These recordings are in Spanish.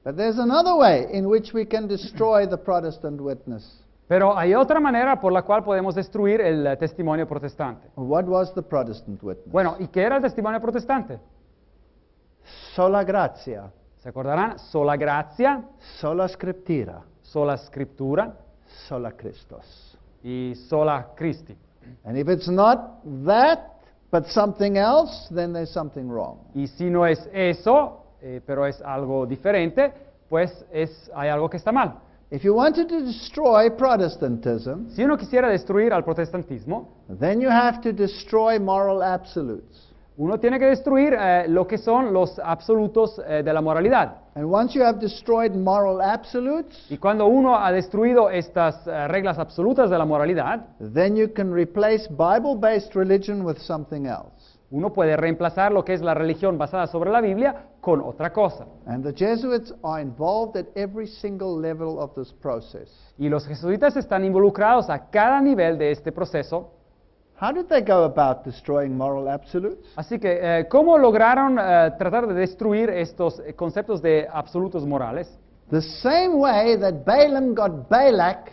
But there's another way in which we can destroy the Protestant witness. Pero hay otra manera por la cual podemos destruir el testimonio protestante. What was the Protestant witness? Bueno, ¿y qué era el testimonio protestante? Sola gratia, ¿Se acordarán? Sola gratia, sola scriptura, sola scriptura sola Christos. y sola Christi. And if it's not that, but something else, then there's something wrong. Y si no es eso, pero es algo diferente, pues hay algo que está mal. If you wanted to destroy Protestantism, Si uno quisiera destruir al protestantismo, then you have to destroy moral absolutes. uno tiene que destruir lo que son los absolutos de la moralidad. And once you have destroyed moral absolutes, Y cuando uno ha destruido estas reglas absolutas de la moralidad, then you can replace Bible-based religion with something else. uno puede reemplazar lo que es la religión basada sobre la Biblia con otra cosa. And the Jesuits are involved at every single level of this process. Y los jesuitas están involucrados a cada nivel de este proceso. How did they go about destroying moral absolutes? Así que, ¿cómo lograron tratar de destruir estos conceptos de absolutos morales? The same way that Balaam got Balak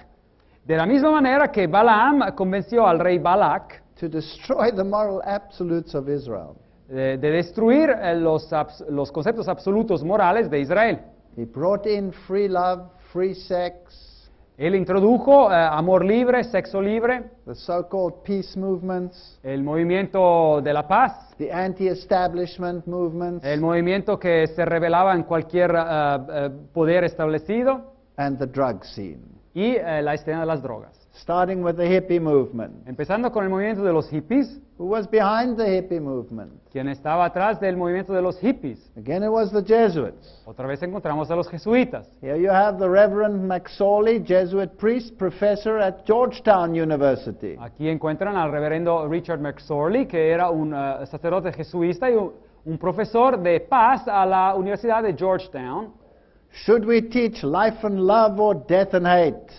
De la misma manera que Balaam convenció al rey Balak to destroy the moral absolutes of Israel. de destruir los conceptos absolutos morales de Israel. He brought in free love, free sex, Él introdujo amor libre, sexo libre, the so-called peace movements, el movimiento de la paz, the anti-establishment movements, el movimiento que se rebelaba en cualquier poder establecido and the drug scene, y la escena de las drogas. starting with the hippie movement. Empezando con el movimiento de los hippies, Who was behind the hippie movement? quien estaba atrás del movimiento de los hippies. Again, it was the Jesuits. Otra vez encontramos a los jesuitas. Here you have the Reverend McSorley, Jesuit priest, professor at Georgetown University. Aquí encuentran al reverendo Richard McSorley, que era un sacerdote jesuita y un profesor de paz a la Universidad de Georgetown. Should we teach life and love or death and hate?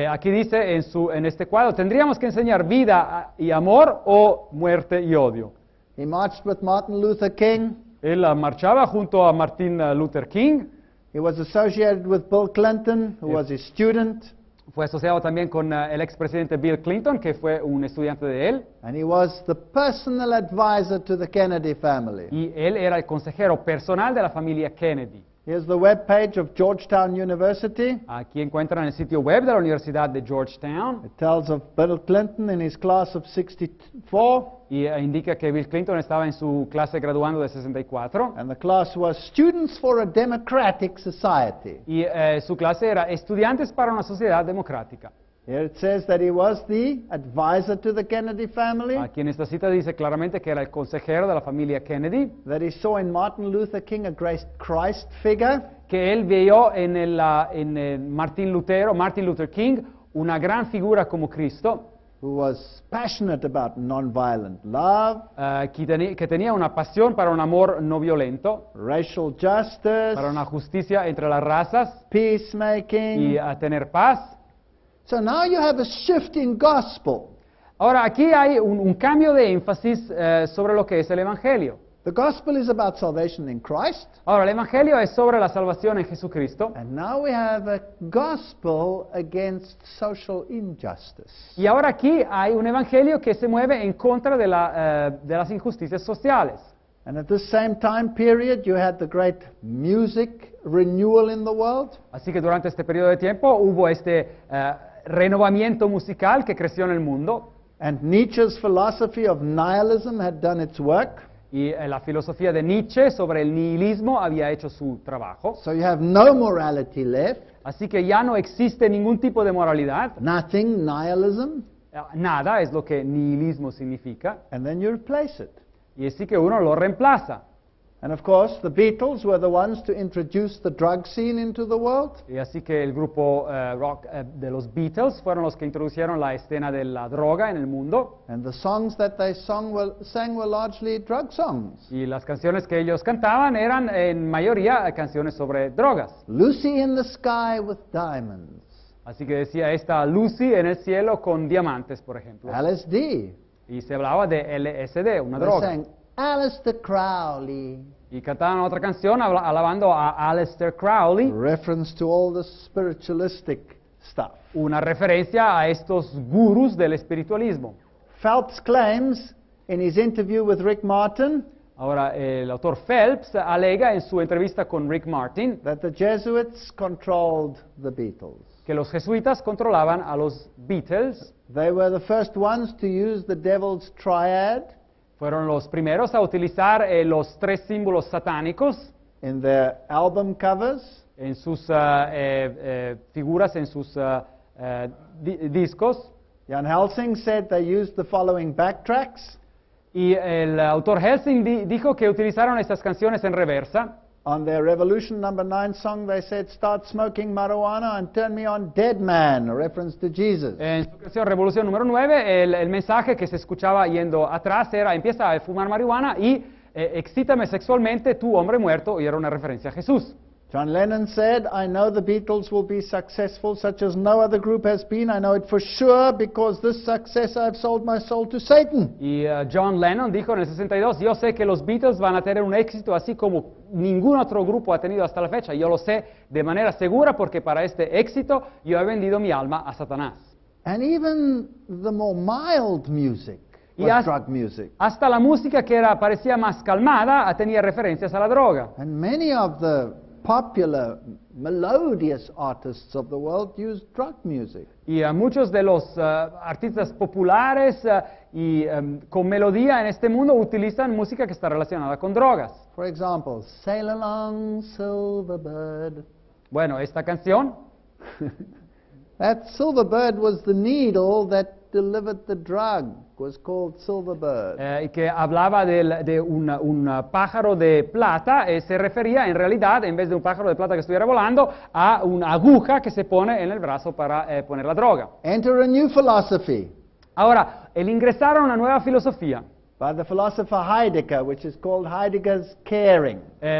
Aquí dice en este cuadro, ¿tendríamos que enseñar vida y amor o muerte y odio? He marched with Martin Luther King. Él marchaba junto a Martin Luther King, He was associated with Bill Clinton, who was his student, fue asociado también con el expresidente Bill Clinton, que fue un estudiante de él, and he was the personal advisor to the Kennedy family. y él era el consejero personal de la familia Kennedy. Here's the webpage of Georgetown University. Aquí encuentran el sitio web de la Universidad de Georgetown, It tells of Bill Clinton in his class of 64, y indica que Bill Clinton estaba en su clase graduando de 64, and the class was Students for a Democratic Society. y su clase era Estudiantes para una Sociedad Democrática. Here it says that he was the advisor to the Kennedy family, Aquí en esta cita dice claramente que era el consejero de la familia Kennedy, that he saw in Martin Luther King a great Christ figure, que él vio en Martin Luther King, una gran figura como Cristo, who was passionate about nonviolent love, que tenía una pasión para un amor no violento, racial justice, para una justicia entre las razas peacemaking. y a tener paz. So now you have a shift in gospel. Ahora, aquí hay un cambio de énfasis sobre lo que es el Evangelio. The gospel is about salvation in Christ, Ahora, el Evangelio es sobre la salvación en Jesucristo, and now we have a gospel against social injustice. y ahora aquí hay un Evangelio que se mueve en contra de las injusticias sociales. And at this same time period, you had the great music renewal in the world. Así que durante este periodo de tiempo hubo este renovamiento musical que creció en el mundo, And Nietzsche's philosophy of nihilism had done its work. y la filosofía de Nietzsche sobre el nihilismo había hecho su trabajo. So you have no morality left, Así que ya no existe ningún tipo de moralidad, nothing, nihilism, nada es lo que nihilismo significa, and then you replace it. y así que uno lo reemplaza. And of course, the Beatles were the ones to introduce the drug scene into the world. Y así que el grupo rock de los Beatles fueron los que introdujeron la escena de la droga en el mundo, And the songs that they sang were largely drug songs. y las canciones que ellos cantaban eran en mayoría canciones sobre drogas. Lucy in the sky with diamonds. Así que decía esta Lucy en el cielo con diamantes, por ejemplo. LSD. Y se hablaba de LSD, una They droga. sang Aleister Crowley. Y cantaban otra canción alabando a Aleister Crowley, Reference to all the spiritualistic stuff. una referencia a estos gurús del espiritualismo. Phelps claims in his interview with Rick Martin Ahora, el autor Phelps alega en su entrevista con Rick Martin that the Jesuits controlled the Beatles. que los jesuitas controlaban a los Beatles, They were the first ones to use the devil's triad fueron los primeros a utilizar los tres símbolos satánicos in their album covers. en sus figuras, en sus discos. Jan Helsing said they used the following backtracks. Y el autor Helsing dijo que utilizaron estas canciones en reversa. On their Revolution No. 9 song, they said, "Start smoking marijuana and turn me on, dead man," a reference to Jesus. En su canción Revolución número 9, el mensaje que se escuchaba yendo atrás era: empieza a fumar marihuana y excítame sexualmente, tú hombre muerto, y era una referencia a Jesús. John Lennon said, "I know the Beatles will be successful such as no other group has been. I know it for sure because this success I've sold my soul to Satan." Y John Lennon dijo en el 62, yo sé que los Beatles van a tener un éxito así como ningún otro grupo ha tenido hasta la fecha. Yo lo sé de manera segura porque para este éxito yo he vendido mi alma a Satanás. And even the more mild music Y was drug music. hasta la música que parecía más calmada tenía referencias a la droga. And many of the popular, melodious artists of the world used drug music. Y muchos de los artistas populares y con melodía en este mundo utilizan música que está relacionada con drogas. For example, "Sail Along, Silver Bird." Bueno, esta canción, That silver bird was the needle that delivered the drug, was called Silver Bird. que hablaba de un pájaro de plata, se refería en realidad, en vez de un pájaro de plata que estuviera volando, a una aguja que se pone en el brazo para poner la droga. Enter a new philosophy Ahora, el ingresar a una nueva filosofía by the philosopher Heidegger, which is called Heidegger's caring.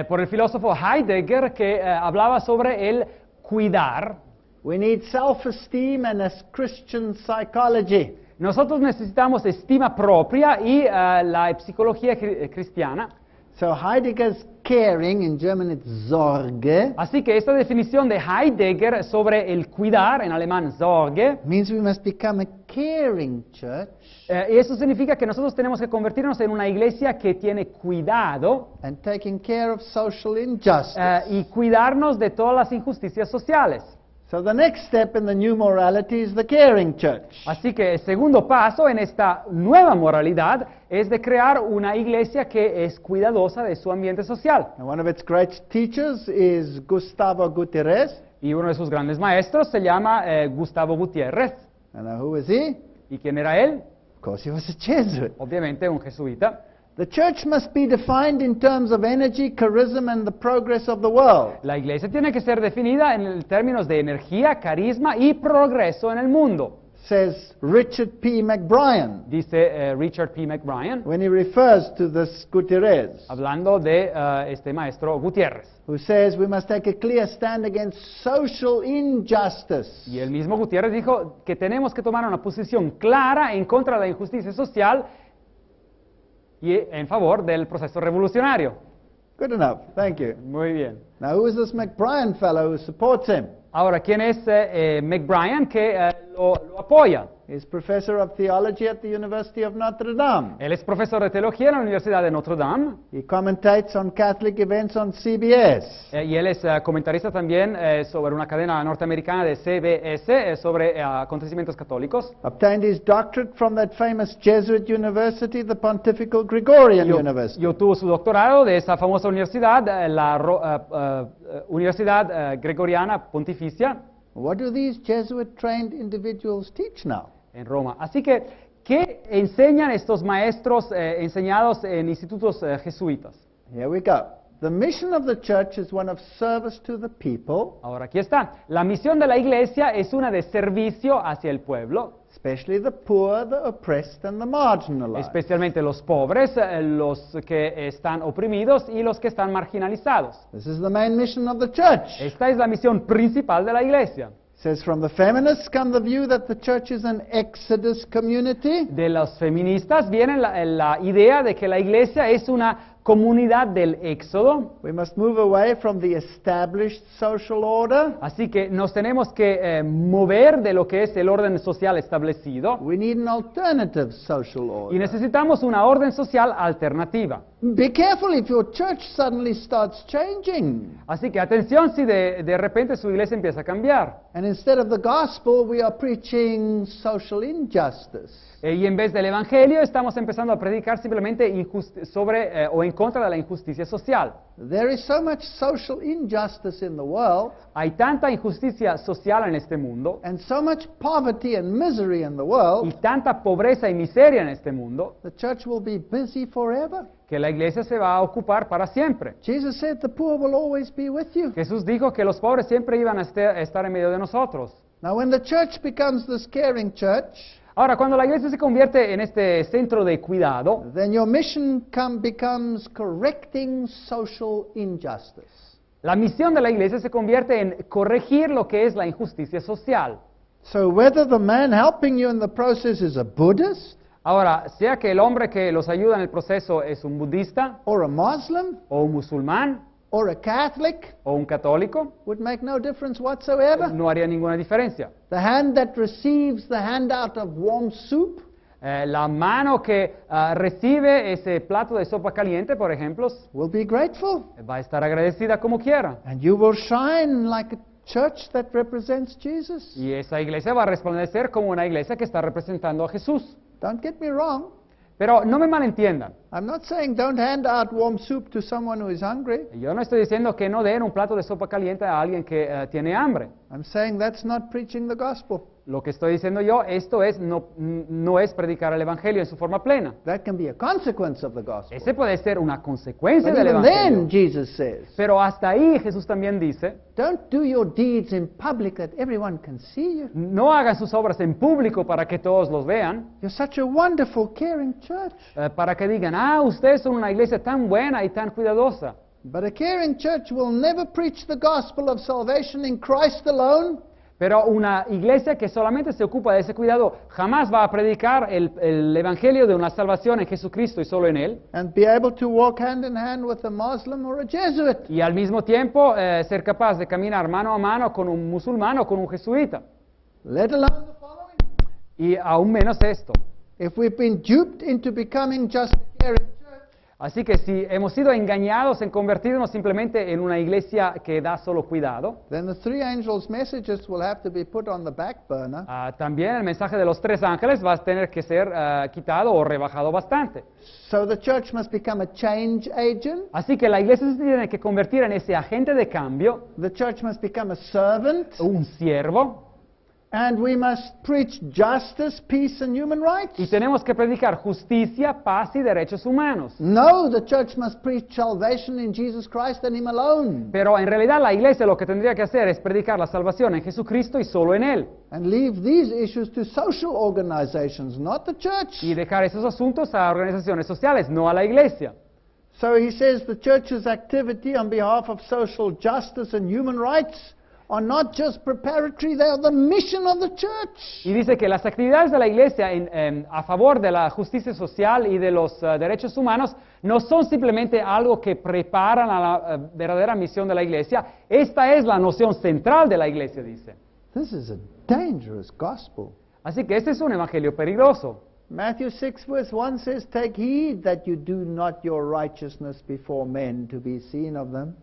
por el filósofo Heidegger, que hablaba sobre el cuidar. We need self-esteem and a Christian psychology. Nosotros necesitamos estima propia y la psicología cristiana. So Heidegger's caring, in German it's Sorge, Así que esta definición de Heidegger sobre el cuidar, en alemán Sorge, means we must become a caring church eso significa que nosotros tenemos que convertirnos en una iglesia que tiene cuidado and taking care of social injustice. y cuidarnos de todas las injusticias sociales. So the next step in the new morality is the caring church. Así que el segundo paso en esta nueva moralidad es de crear una iglesia que es cuidadosa de su ambiente social. And one of its great teachers is Gustavo Gutierrez. Y uno de sus grandes maestros se llama Gustavo Gutiérrez. And who was he? ¿Y quién era él? Of course, he was a Jesuit. Obviamente un jesuita. The church must be defined in terms of energy, charisma, and the progress of the world. La iglesia tiene que ser definida en términos de energía, carisma y progreso en el mundo, Says Richard P. McBrien dice Richard P. McBrien, when he refers to this Gutierrez, hablando de este maestro Gutiérrez. who says we must take a clear stand against social injustice. Y el mismo Gutiérrez dijo que tenemos que tomar una posición clara en contra de la injusticia social y en favor del proceso revolucionario. Good enough. Thank you. Muy bien. Now, who is this McBrien fellow who supports him? Ahora, ¿quién es McBrien que lo apoya? He's professor of theology at the University of Notre Dame. Él es profesor de teología en la Universidad de Notre Dame He commentates on Catholic events on CBS. y él es comentarista también sobre una cadena norteamericana de CBS sobre acontecimientos católicos. Obtained his doctorate from that famous Jesuit university, the Pontifical Gregorian University. Y obtuvo su doctorado de esa famosa universidad, Universidad Gregoriana Pontificia What do these Jesuit-trained individuals teach now? en Roma. Así que, ¿qué enseñan estos maestros enseñados en institutos jesuitas? Here we go. The mission of the church is one of service to the people, Ahora aquí está. La misión de la iglesia es una de servicio hacia el pueblo, especially the poor, the oppressed, and the marginalized. especialmente los pobres, los que están oprimidos y los que están marginalizados. This is the main mission of the church. Esta es la misión principal de la iglesia. says from the feminists come the view that the church is an Exodus community. De los feministas viene la idea de que la iglesia es una comunidad del éxodo. We must move away from the established social order. Así que nos tenemos que mover de lo que es el orden social establecido We need an alternative social y order. necesitamos una orden social alternativa. Be careful if your church suddenly starts changing. Así que atención si de repente su iglesia empieza a cambiar. And instead of the gospel, we are preaching social injustice. Y en vez del evangelio estamos empezando a predicar simplemente sobre o en contra de la injusticia social. There is so much social injustice in the world, Hay tanta injusticia social en este mundo and so much poverty and misery in the y world, tanta pobreza y miseria en este mundo the church will be busy forever. que la iglesia se va a ocupar para siempre. Jesus said, the poor will always be with you. Jesús dijo que los pobres siempre iban a estar en medio de nosotros. Now, when the church becomes this caring church, Ahora, cuando la iglesia se convierte en este centro de cuidado, then your mission becomes correcting social injustice. la misión de la iglesia se convierte en corregir lo que es la injusticia social. So whether the man helping you in the process is a Buddhist Ahora, sea que el hombre que los ayuda en el proceso es un budista, or a Muslim o un musulmán, or a Catholic o un católico, would make no difference whatsoever. no haría ninguna diferencia. The hand that receives the handout of warm soup La mano que recibe ese plato de sopa caliente, por ejemplo, will be grateful, va a estar agradecida como quiera. and you will shine like a church that represents Jesus. Y esa iglesia va a resplandecer como una iglesia que está representando a Jesús. Don't get me wrong. Pero no me malentiendan. I'm not saying don't hand out warm soup to someone who is hungry. Yo no estoy diciendo que no den un plato de sopa caliente a alguien que tiene hambre. I'm saying that's not preaching the gospel. Lo que estoy diciendo yo, esto es no es predicar el evangelio en su forma plena. That can be a consequence of the gospel. Ese puede ser una consecuencia But del even evangelio. then, Jesus says, Pero hasta ahí Jesús también dice, don't do your deeds in public that everyone can see you. no hagan sus obras en público para que todos los vean, You're such a wonderful, caring church. para que digan, ustedes son una iglesia tan buena y tan cuidadosa. But a caring church will never preach the gospel of salvation in Christ alone. Pero una iglesia que solamente se ocupa de ese cuidado jamás va a predicar el evangelio de una salvación en Jesucristo y solo en Él. And be able to walk hand in hand with a Muslim or a Jesuit. Y al mismo tiempo ser capaz de caminar mano a mano con un musulmán o con un jesuita. Let alone the following. Y aún menos esto. If we've been duped into becoming just a caring church, Así que si hemos sido engañados en convertirnos simplemente en una iglesia que da solo cuidado, then the three angels' messages will have to be put on the back burner. también el mensaje de los tres ángeles va a tener que ser quitado o rebajado bastante. So the church must become a change agent. Así que la iglesia se tiene que convertir en ese agente de cambio, The church must become a servant. un siervo, And we must preach justice, peace, and human rights. y tenemos que predicar justicia, paz y derechos humanos. No, the church must preach salvation in Jesus Christ and Him alone. Pero en realidad la iglesia lo que tendría que hacer es predicar la salvación en Jesucristo y solo en Él. And leave these issues to social organizations, not the church. Y dejar esos asuntos a organizaciones sociales, no a la iglesia. So he says the church's activity on behalf of social justice and human rights are not just preparatory, they are the mission of the church. Y dice que las actividades de la iglesia a favor de la justicia social y de los derechos humanos no son simplemente algo que preparan a la verdadera misión de la iglesia. Esta es la noción central de la iglesia, dice. This is a dangerous gospel. Así que este es un evangelio peligroso. Matthew 6 verse 1 says, take heed that you do not your righteousness before men to be seen of them.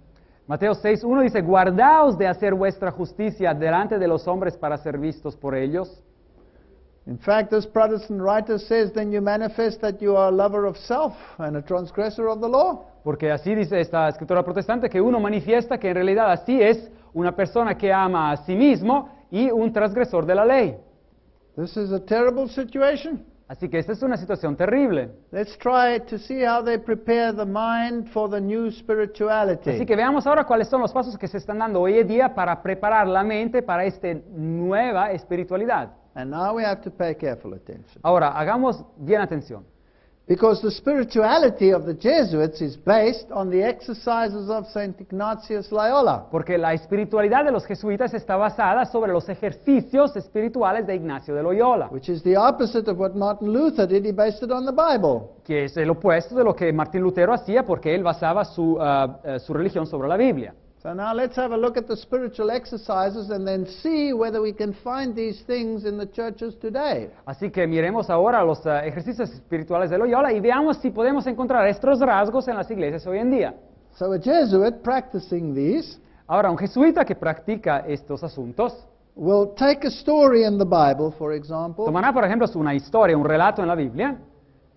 Mateo 6:1 dice, guardaos de hacer vuestra justicia delante de los hombres para ser vistos por ellos. In fact, this Protestant writer says, then you manifest that you are a lover of self and a transgressor of the law. Porque así dice esta escritura protestante, que uno manifiesta que en realidad así es una persona que ama a sí mismo y un transgresor de la ley. This is a terrible situation. Así que esta es una situación terrible. Let's try to see how they prepare the mind for the new spirituality. Así que veamos ahora cuáles son los pasos que se están dando hoy en día para preparar la mente para esta nueva espiritualidad. And now we have to pay careful attention. Ahora, hagamos bien atención. Because the spirituality of the Jesuits is based on the exercises of St. Ignatius Loyola. Porque la espiritualidad de los jesuitas está basada sobre los ejercicios espirituales de Ignacio de Loyola, Which is the opposite of what Martin Luther did. He based it on the Bible. que es el opuesto de lo que Martín Lutero hacía, porque él basaba su religión sobre la Biblia. So now let's have a look at the spiritual exercises and then see whether we can find these things in the churches today. Así que miremos ahora los ejercicios espirituales de Loyola y veamos si podemos encontrar estos rasgos en las iglesias hoy en día. So a Jesuit practicing these Ahora, un jesuita que practica estos asuntos will take a story in the Bible, for example, tomará, por ejemplo, una historia, un relato en la Biblia,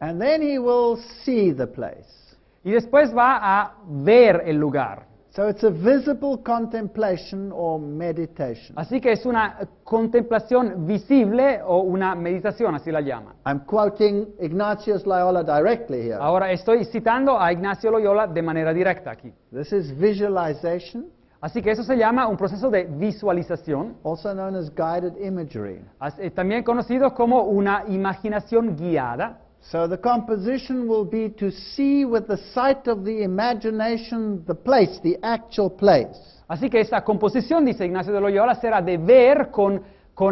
and then he will see the place. y después va a ver el lugar. So it's a visible contemplation or meditation. Así que es una contemplación visible o una meditación, así la llama. I'm quoting Ignatius Loyola directly here. Ahora estoy citando a Ignacio Loyola de manera directa aquí. This is visualization, Así que eso se llama un proceso de visualización, also known as guided imagery. también conocido como una imaginación guiada. So the composition will be to see with the sight of the imagination the place, the actual place. Así que esta composición, dice Ignacio de Loyola, será de ver con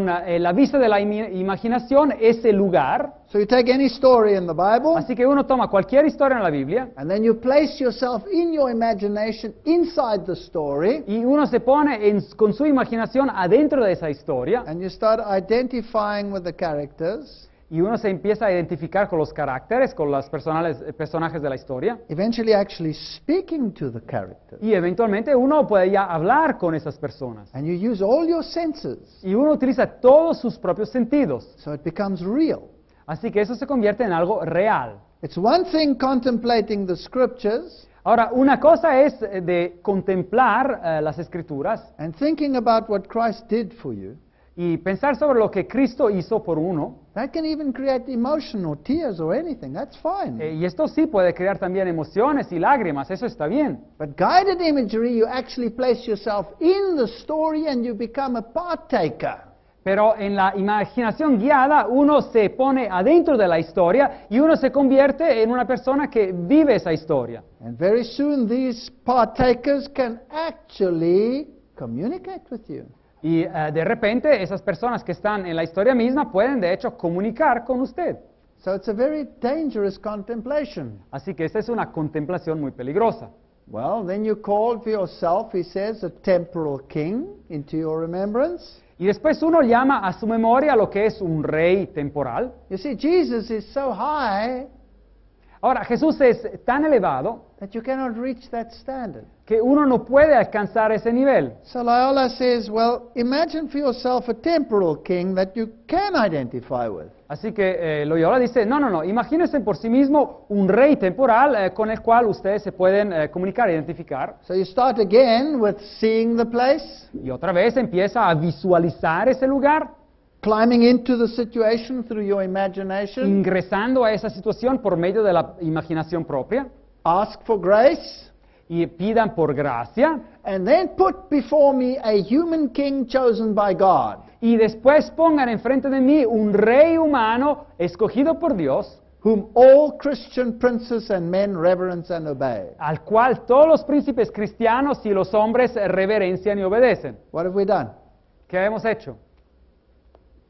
la vista de la imaginación ese lugar. So you take any story in the Bible, Así que uno toma cualquier historia en la Biblia and then you place yourself in your imagination inside the story, y uno se pone con su imaginación adentro de esa historia and you start identifying with the characters. y uno se empieza a identificar con los caracteres, con los personajes de la historia Eventually actually speaking to the characters. y eventualmente uno puede ya hablar con esas personas. And you use all your senses, Y uno utiliza todos sus propios sentidos. so it becomes real. Así que eso se convierte en algo real. It's one thing contemplating the scriptures Ahora, una cosa es de contemplar las escrituras and thinking about what Christ did for you. y pensar sobre lo que Cristo hizo por uno. That can even create emotion or tears or anything. That's fine. Y esto sí puede crear también emociones y lágrimas, eso está bien. But guided imagery, you actually place yourself in the story and you become a partaker. Pero en la imaginación guiada uno se pone adentro de la historia y uno se convierte en una persona que vive esa historia. And very soon these partakers can actually communicate with you. Y de repente esas personas que están en la historia misma pueden de hecho comunicar con usted. So it's a very dangerous contemplation. Así que esta es una contemplación muy peligrosa. Well, then you called for yourself, he says, a temporal king into your remembrance. Y después uno llama a su memoria lo que es un rey temporal. You see, Jesus is so high Ahora, Jesús es tan elevado that you cannot reach that standard. que uno no puede alcanzar ese nivel. So Loyola says, well, imagine for yourself a temporal king that you can identify with. Así que Loyola dice, no, imagínense por sí mismo un rey temporal con el cual ustedes se pueden comunicar, identificar. So you start again with seeing the place, Y otra vez empieza a visualizar ese lugar, climbing into the situation through your imagination, ingresando a esa situación por medio de la imaginación propia, ask for grace, y pidan por gracia, and then put before me a human king chosen by God. y después pongan enfrente de mí un rey humano escogido por Dios, Whom all Christian princes and men reverence and obey. al cual todos los príncipes cristianos y los hombres reverencian y obedecen. What have we done? ¿Qué hemos hecho?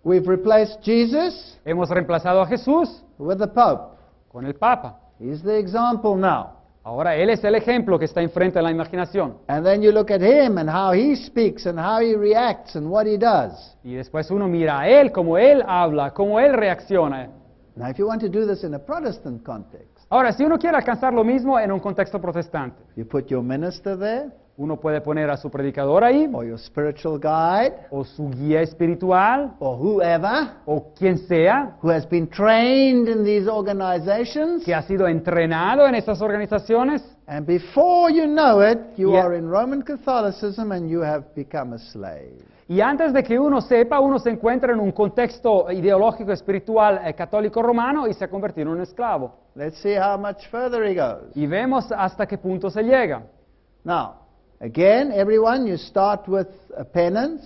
We've replaced Jesus Hemos reemplazado a Jesús with the Pope. con el Papa. He's the example now. Ahora Él es el ejemplo que está enfrente de la imaginación. And then you look at him and how he speaks and how he reacts and what he does. Y después uno mira a Él, cómo Él habla, cómo Él reacciona. Now, if you want to do this in a Protestant context, Ahora, si uno quiere alcanzar lo mismo en un contexto protestante, you put your minister there, uno puede poner a su predicador ahí, or your spiritual guide, o su guía espiritual, or whoever o quien sea, who has been trained in these organizations, que ha sido entrenado en estas organizaciones, and before you know it, you Yeah. are in Roman Catholicism and you have become a slave. y antes de que uno sepa, uno se encuentra en un contexto ideológico espiritual católico romano y se ha convertido en un esclavo. Let's see how much further he goes. Y vemos hasta qué punto se llega. Now, again, everyone, you start with a penance,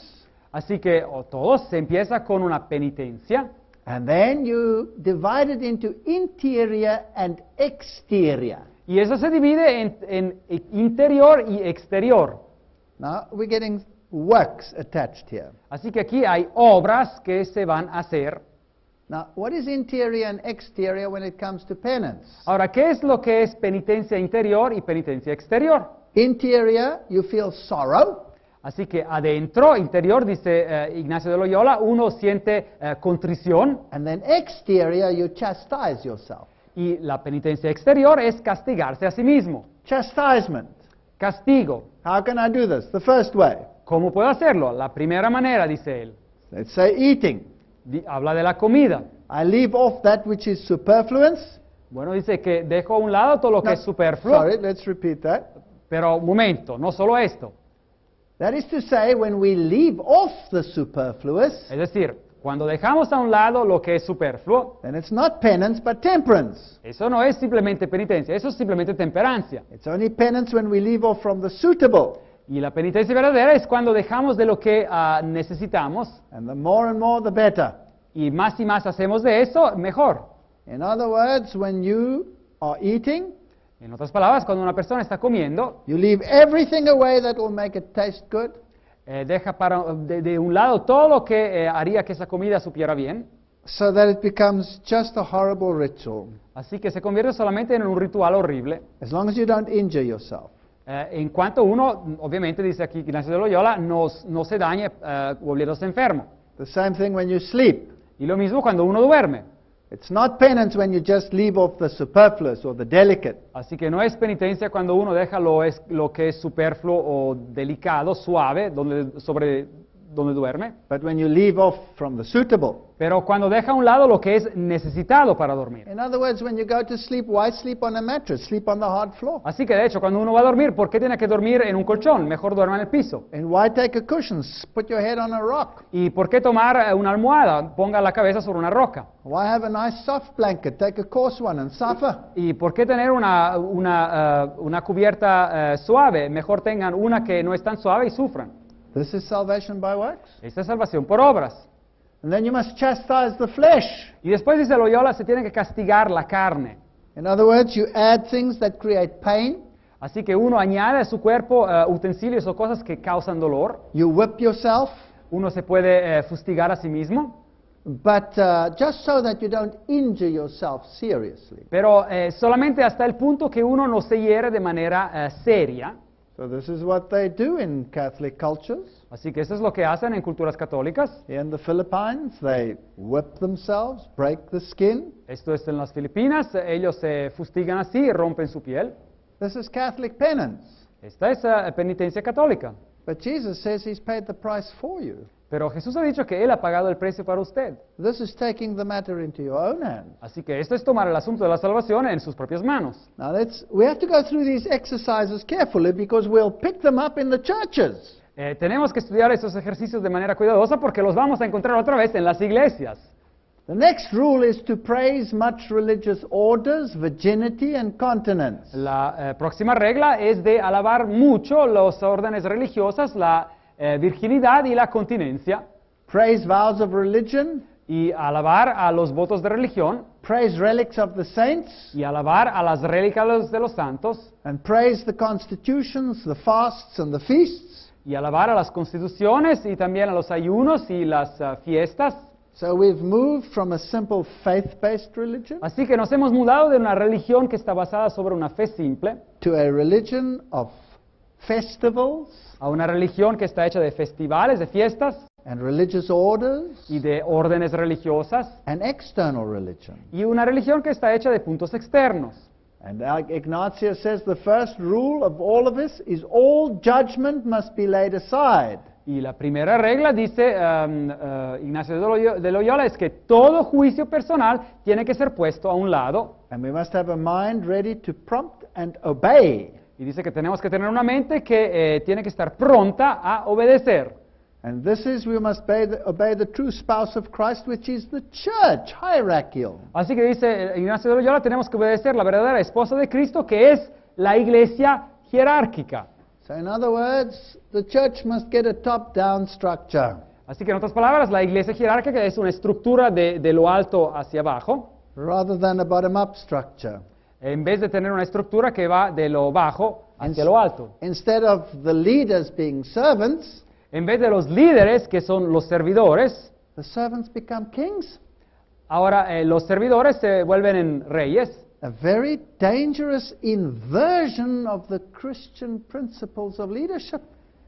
Así que todos se empieza con una penitencia, And then you divide it into interior and exterior. Y eso se divide en interior y exterior. Now we're getting works attached here. Así que aquí hay obras que se van a hacer. Now, what is interior and exterior when it comes to penance? Ahora, ¿qué es lo que es penitencia interior y penitencia exterior? Interior, you feel sorrow. Así que adentro, interior, dice Ignacio de Loyola, uno siente contrición, And then exterior, you chastise yourself. y la penitencia exterior es castigarse a sí mismo. Chastisement. Castigo. How can I do this? The first way. ¿Cómo puedo hacerlo? La primera manera, dice él, Let's say eating. habla de la comida. I leave off that which is superfluous. Bueno, dice que dejo a un lado todo lo que No, es superfluo, Sorry, let's repeat that. pero un momento, no solo esto. That is to say, when we leave off the superfluous, Es decir, cuando dejamos a un lado lo que es superfluo, then it's not penance but temperance. eso no es simplemente penitencia, eso es simplemente temperancia. It's only penance when we leave off from the suitable. Y la penitencia verdadera es cuando dejamos de lo que necesitamos, And the more and more, the better. y más hacemos de eso, mejor. In other words, when you are eating, En otras palabras, cuando una persona está comiendo, you leave everything away that will make it taste good, deja de un lado todo lo que haría que esa comida supiera bien, so that it becomes just a horrible ritual. así que se convierte solamente en un ritual horrible. As long as you don't injure yourself. En cuanto uno, obviamente dice aquí Ignacio de Loyola, no se dañe volviéndose enfermo. The same thing when you sleep. Y lo mismo cuando uno duerme. It's not penance when you just leave off the superfluous or the delicate. Así que no es penitencia cuando uno deja lo que es superfluo o delicado, suave, sobre donde duerme. But when you leave off from the suitable. Pero cuando deja a un lado lo que es necesitado para dormir. In other words, when you go to sleep, why sleep on a mattress? Sleep on the hard floor. Así que de hecho, cuando uno va a dormir, ¿por qué tiene que dormir en un colchón? Mejor duerma en el piso. And why take a cushion? Put your head on a rock. ¿Y por qué tomar una almohada? Ponga la cabeza sobre una roca. Why have a nice soft blanket? Take a coarse one and suffer. ¿Y por qué tener una cubierta suave? Mejor tengan una que no es tan suave y sufran. This is salvation by works. Esta es salvación por obras. And then you must chastise the flesh. Y después dice Loyola, se tiene que castigar la carne. In other words, you add things that create pain. Así que uno añade a su cuerpo utensilios o cosas que causan dolor. You whip yourself. Uno se puede fustigar a sí mismo. But just so that you don't injure yourself seriously. Pero solamente hasta el punto que uno no se hiere de manera seria. So this is what they do in Catholic cultures. Así que eso es lo que hacen en culturas católicas. Here in the Philippines, they whip themselves, break the skin. Esto es en las Filipinas. Ellos se fustigan así y rompen su piel. This is Catholic penance. Esta es penitencia católica. But Jesus says he's paid the price for you. Pero Jesús ha dicho que Él ha pagado el precio para usted. This is taking the matter into your own hands. Así que esto es tomar el asunto de la salvación en sus propias manos. Now we have to go through these exercises carefully because we'll pick them up in the churches. Tenemos que estudiar estos ejercicios de manera cuidadosa porque los vamos a encontrar otra vez en las iglesias. The next rule is to praise much religious orders, virginity and continence. La próxima regla es de alabar mucho las órdenes religiosas, la virginidad y la continencia, Praise vows of religion, y alabar a los votos de religión, praise relics of the saints, y alabar a las reliquias de los santos, and praise the constitutions, the fasts and the feasts. y alabar a las constituciones y también a los ayunos y las fiestas. So we've moved from a simple faith-based religion Así que nos hemos mudado de una religión que está basada sobre una fe simple to a religion of festivals a una religión que está hecha de festivales, de fiestas and religious orders y de órdenes religiosas, and external religion. y una religión que está hecha de puntos externos. And Ignatius says the first rule of all of this is all judgment must be laid aside. Y la primera regla, dice Ignacio de Loyola, es que todo juicio personal tiene que ser puesto a un lado. And we must have a mind ready to prompt and obey. Y dice que tenemos que tener una mente que tiene que estar pronta a obedecer. And this is, we must obey the true spouse of Christ, which is the church, hierarchical. Así que dice Ignacio de Loyola, tenemos que obedecer la verdadera esposa de Cristo, que es la iglesia jerárquica. So in other words, the church must get a top-down structure. Así que en otras palabras, la iglesia jerárquica es una estructura de lo alto hacia abajo, rather than a bottom-up structure. en vez de tener una estructura que va de lo bajo hacia lo alto. Instead of the leaders being servants, En vez de los líderes, que son los servidores, the servants become kings. ahora los servidores se vuelven en reyes. A very dangerous inversion of the Christian principles of leadership.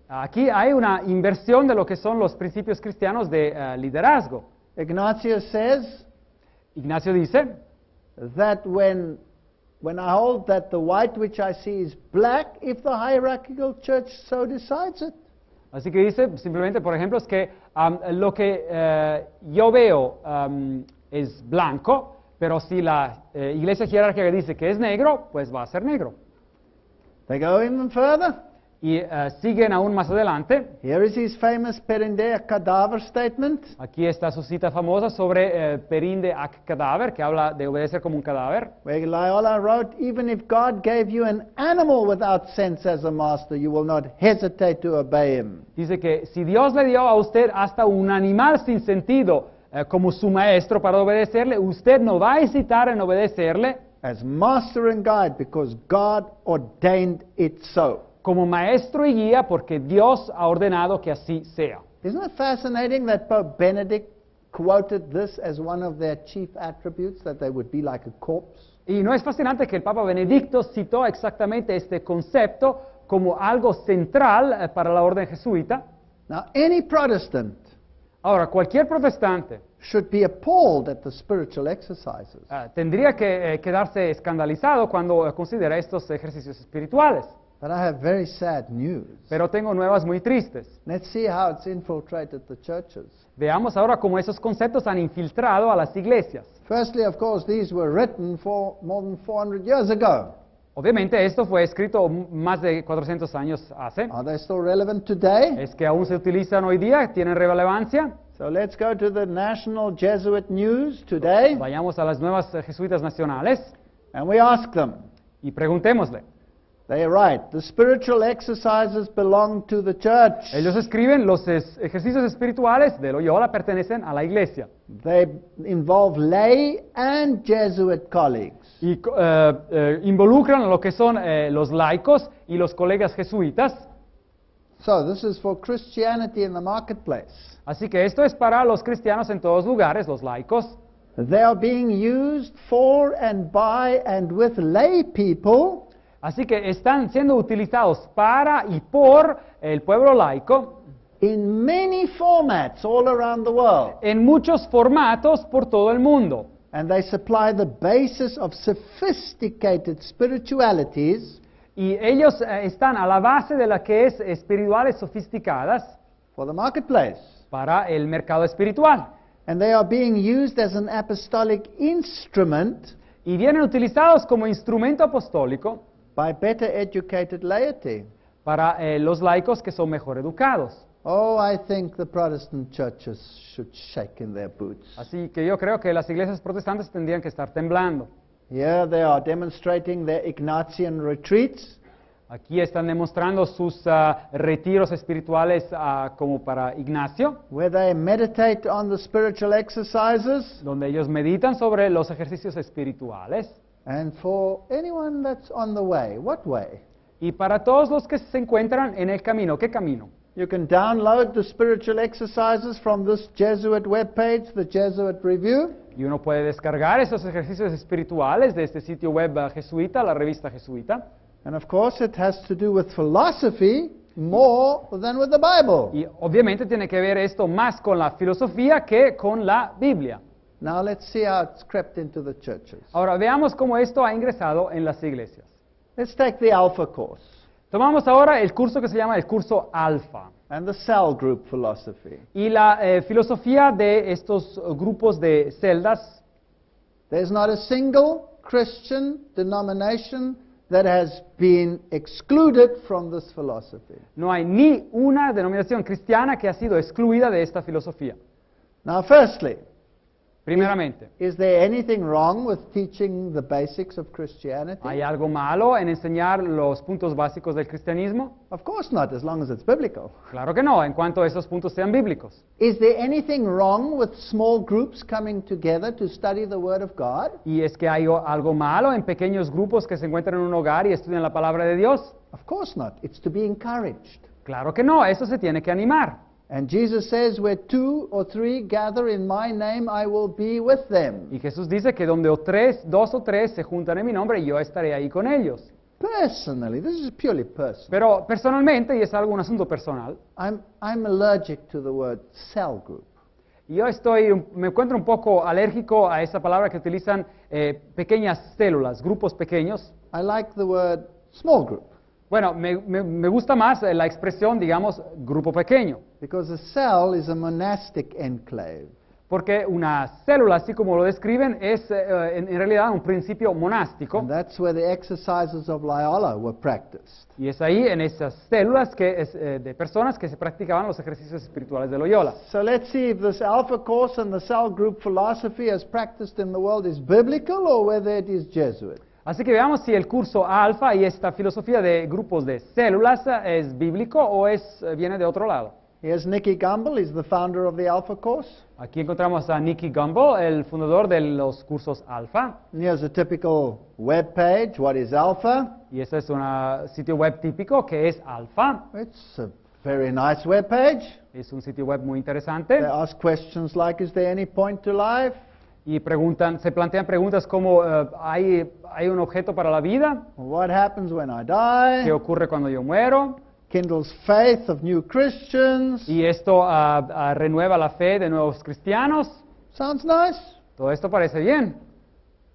Aquí hay una inversión de lo que son los principios cristianos de liderazgo. Ignatius says Ignacio dice that when I hold that the white which I see is black, if the hierarchical church so decides it. Así que dice, simplemente, por ejemplo, es que lo que yo veo es blanco, pero si la iglesia jerárquica dice que es negro, pues va a ser negro. They go even further. Y siguen aún más adelante. Here is his famous Perinde cadaver statement. Aquí está su cita famosa sobre perinde ac cadáver, que habla de obedecer como un cadáver. Where Loyola wrote, even if God gave you an animal without sense as a master, you will not hesitate to obey him. Dice que si Dios le dio a usted hasta un animal sin sentido como su maestro para obedecerle, usted no va a hesitar en obedecerle As master and guide, because God ordained it so. como maestro y guía porque Dios ha ordenado que así sea. Isn't it fascinating that Pope Benedict quoted this as one of their chief attributes, that they would be like a corpse? Y no es fascinante que el Papa Benedicto citó exactamente este concepto como algo central para la orden jesuita. Now, any Protestant Ahora, cualquier protestante should be appalled at the spiritual exercises. tendría que quedarse escandalizado cuando considera estos ejercicios espirituales. But I have very sad news. Pero tengo nuevas muy tristes. Let's see how it's infiltrated the churches. Veamos ahora cómo esos conceptos han infiltrado a las iglesias. Firstly, of course, these were written for more than 400 years ago. Obviamente esto fue escrito más de 400 años hace. Are they still relevant today? Es que aún se utilizan hoy día, tienen relevancia. So let's go to the National Jesuit News today, Vayamos a las nuevas jesuitas nacionales and we ask them. y preguntémosle. They write, the spiritual exercises belong to the church. Ellos escriben, los ejercicios espirituales de Loyola pertenecen a la iglesia. They involve lay and Jesuit colleagues. Y involucran a lo que son los laicos y los colegas jesuitas. So this is for Christianity in the marketplace. Así que esto es para los cristianos en todos lugares, los laicos. They are being used for and by and with lay people Así que están siendo utilizados para y por el pueblo laico in many formats all around the world. en muchos formatos por todo el mundo. And they supply the basis of sophisticated spiritualities Y ellos están a la base de la que es espirituales sofisticadas for the marketplace. para el mercado espiritual. And they are being used as an apostolic instrument Y vienen utilizados como instrumento apostólico by better educated laity. para los laicos que son mejor educados. Oh, I think the Protestant churches should shake in their boots. Así que yo creo que las iglesias protestantes tendrían que estar temblando. Here they are demonstrating their Ignatian retreats. Aquí están demostrando sus retiros espirituales como para Ignacio, Where they meditate on the spiritual exercises. donde ellos meditan sobre los ejercicios espirituales. And for anyone that's on the way, what way? Y para todos los que se encuentran en el camino, ¿qué camino? You can download the spiritual exercises from this Jesuit webpage, the Jesuit Review. Y uno puede descargar esos ejercicios espirituales de este sitio web jesuita, la revista jesuita. And of course, it has to do with philosophy more than with the Bible. Y obviamente tiene que ver esto más con la filosofía que con la Biblia. Now let's see how it's crept into the churches. Ahora veamos cómo esto ha ingresado en las iglesias. Let's take the Alpha course Tomamos ahora el curso que se llama el curso Alfa and the cell group philosophy. y la filosofía de estos grupos de celdas. There's not a single Christian denomination that has been excluded from this philosophy. No hay ni una denominación cristiana que ha sido excluida de esta filosofía. Now, firstly, Primeramente, Is there anything wrong with teaching the basics of Christianity? ¿hay algo malo en enseñar los puntos básicos del cristianismo? Of course not, as long as it's biblical. Claro que no, en cuanto esos puntos sean bíblicos. Is there anything wrong with small groups coming together to study the Word of God? ¿Y es que hay algo malo en pequeños grupos que se encuentran en un hogar y estudian la palabra de Dios? Of course not. It's to be encouraged. Claro que no, eso se tiene que animar. And Jesus says, where 2 or 3 gather in my name, I will be with them. Y Jesús dice que donde dos o tres se juntan en mi nombre, yo estaré ahí con ellos. Personally, this is purely personal. Pero personalmente, y es un asunto personal, I'm allergic to the word cell group. yo me encuentro un poco alérgico a esa palabra que utilizan pequeñas células, grupos pequeños. I like the word small group. Bueno, me gusta más la expresión, digamos, grupo pequeño. Because a cell is a monastic enclave. Porque una célula, así como lo describen, es en realidad un principio monástico. And that's where the exercises of Loyola were practiced. Y es ahí, en esas células de personas que se practicaban los ejercicios espirituales de Loyola. So let's see if this Alpha Course and the cell group philosophy as practiced in the world is biblical or whether it is Jesuit. Así que veamos si el curso alfa y esta filosofía de grupos de células es bíblico o viene de otro lado. Here's Nicky Gumbel, he's the founder of the Alpha Course. Aquí encontramos a Nicky Gumbel, el fundador de los cursos alfa. And here's a typical web page, what is Alpha? Y ese es un sitio web típico que es alfa. It's a very nice web page. Es un sitio web muy interesante. They ask questions like, is there any point to life? Y se plantean preguntas como, ¿hay un objeto para la vida? What happens when I ¿Qué die? ocurre cuando yo muero? Kindles faith of new Christians. Y esto renueva la fe de nuevos cristianos. Sounds nice. Todo esto parece bien.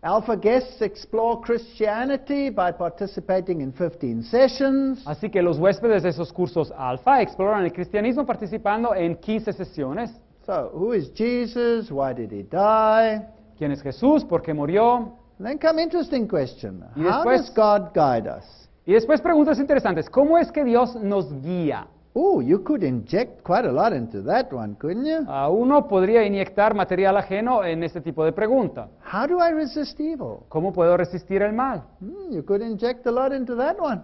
Alpha guests explore Christianity by participating in 15 sessions. Así que los huéspedes de esos cursos alfa exploran el cristianismo participando en 15 sesiones. So, who is Jesus? Why did he die? ¿Quién es Jesús? ¿Por qué murió? And then come interesting question. Y How después- does God guide us? Y después preguntas interesantes. ¿Cómo es que Dios nos guía? You could inject quite a lot into that one, couldn't you? Uno podría inyectar material ajeno en este tipo de pregunta. How do I resist evil? ¿Cómo puedo resistir el mal? You could inject a lot into that one.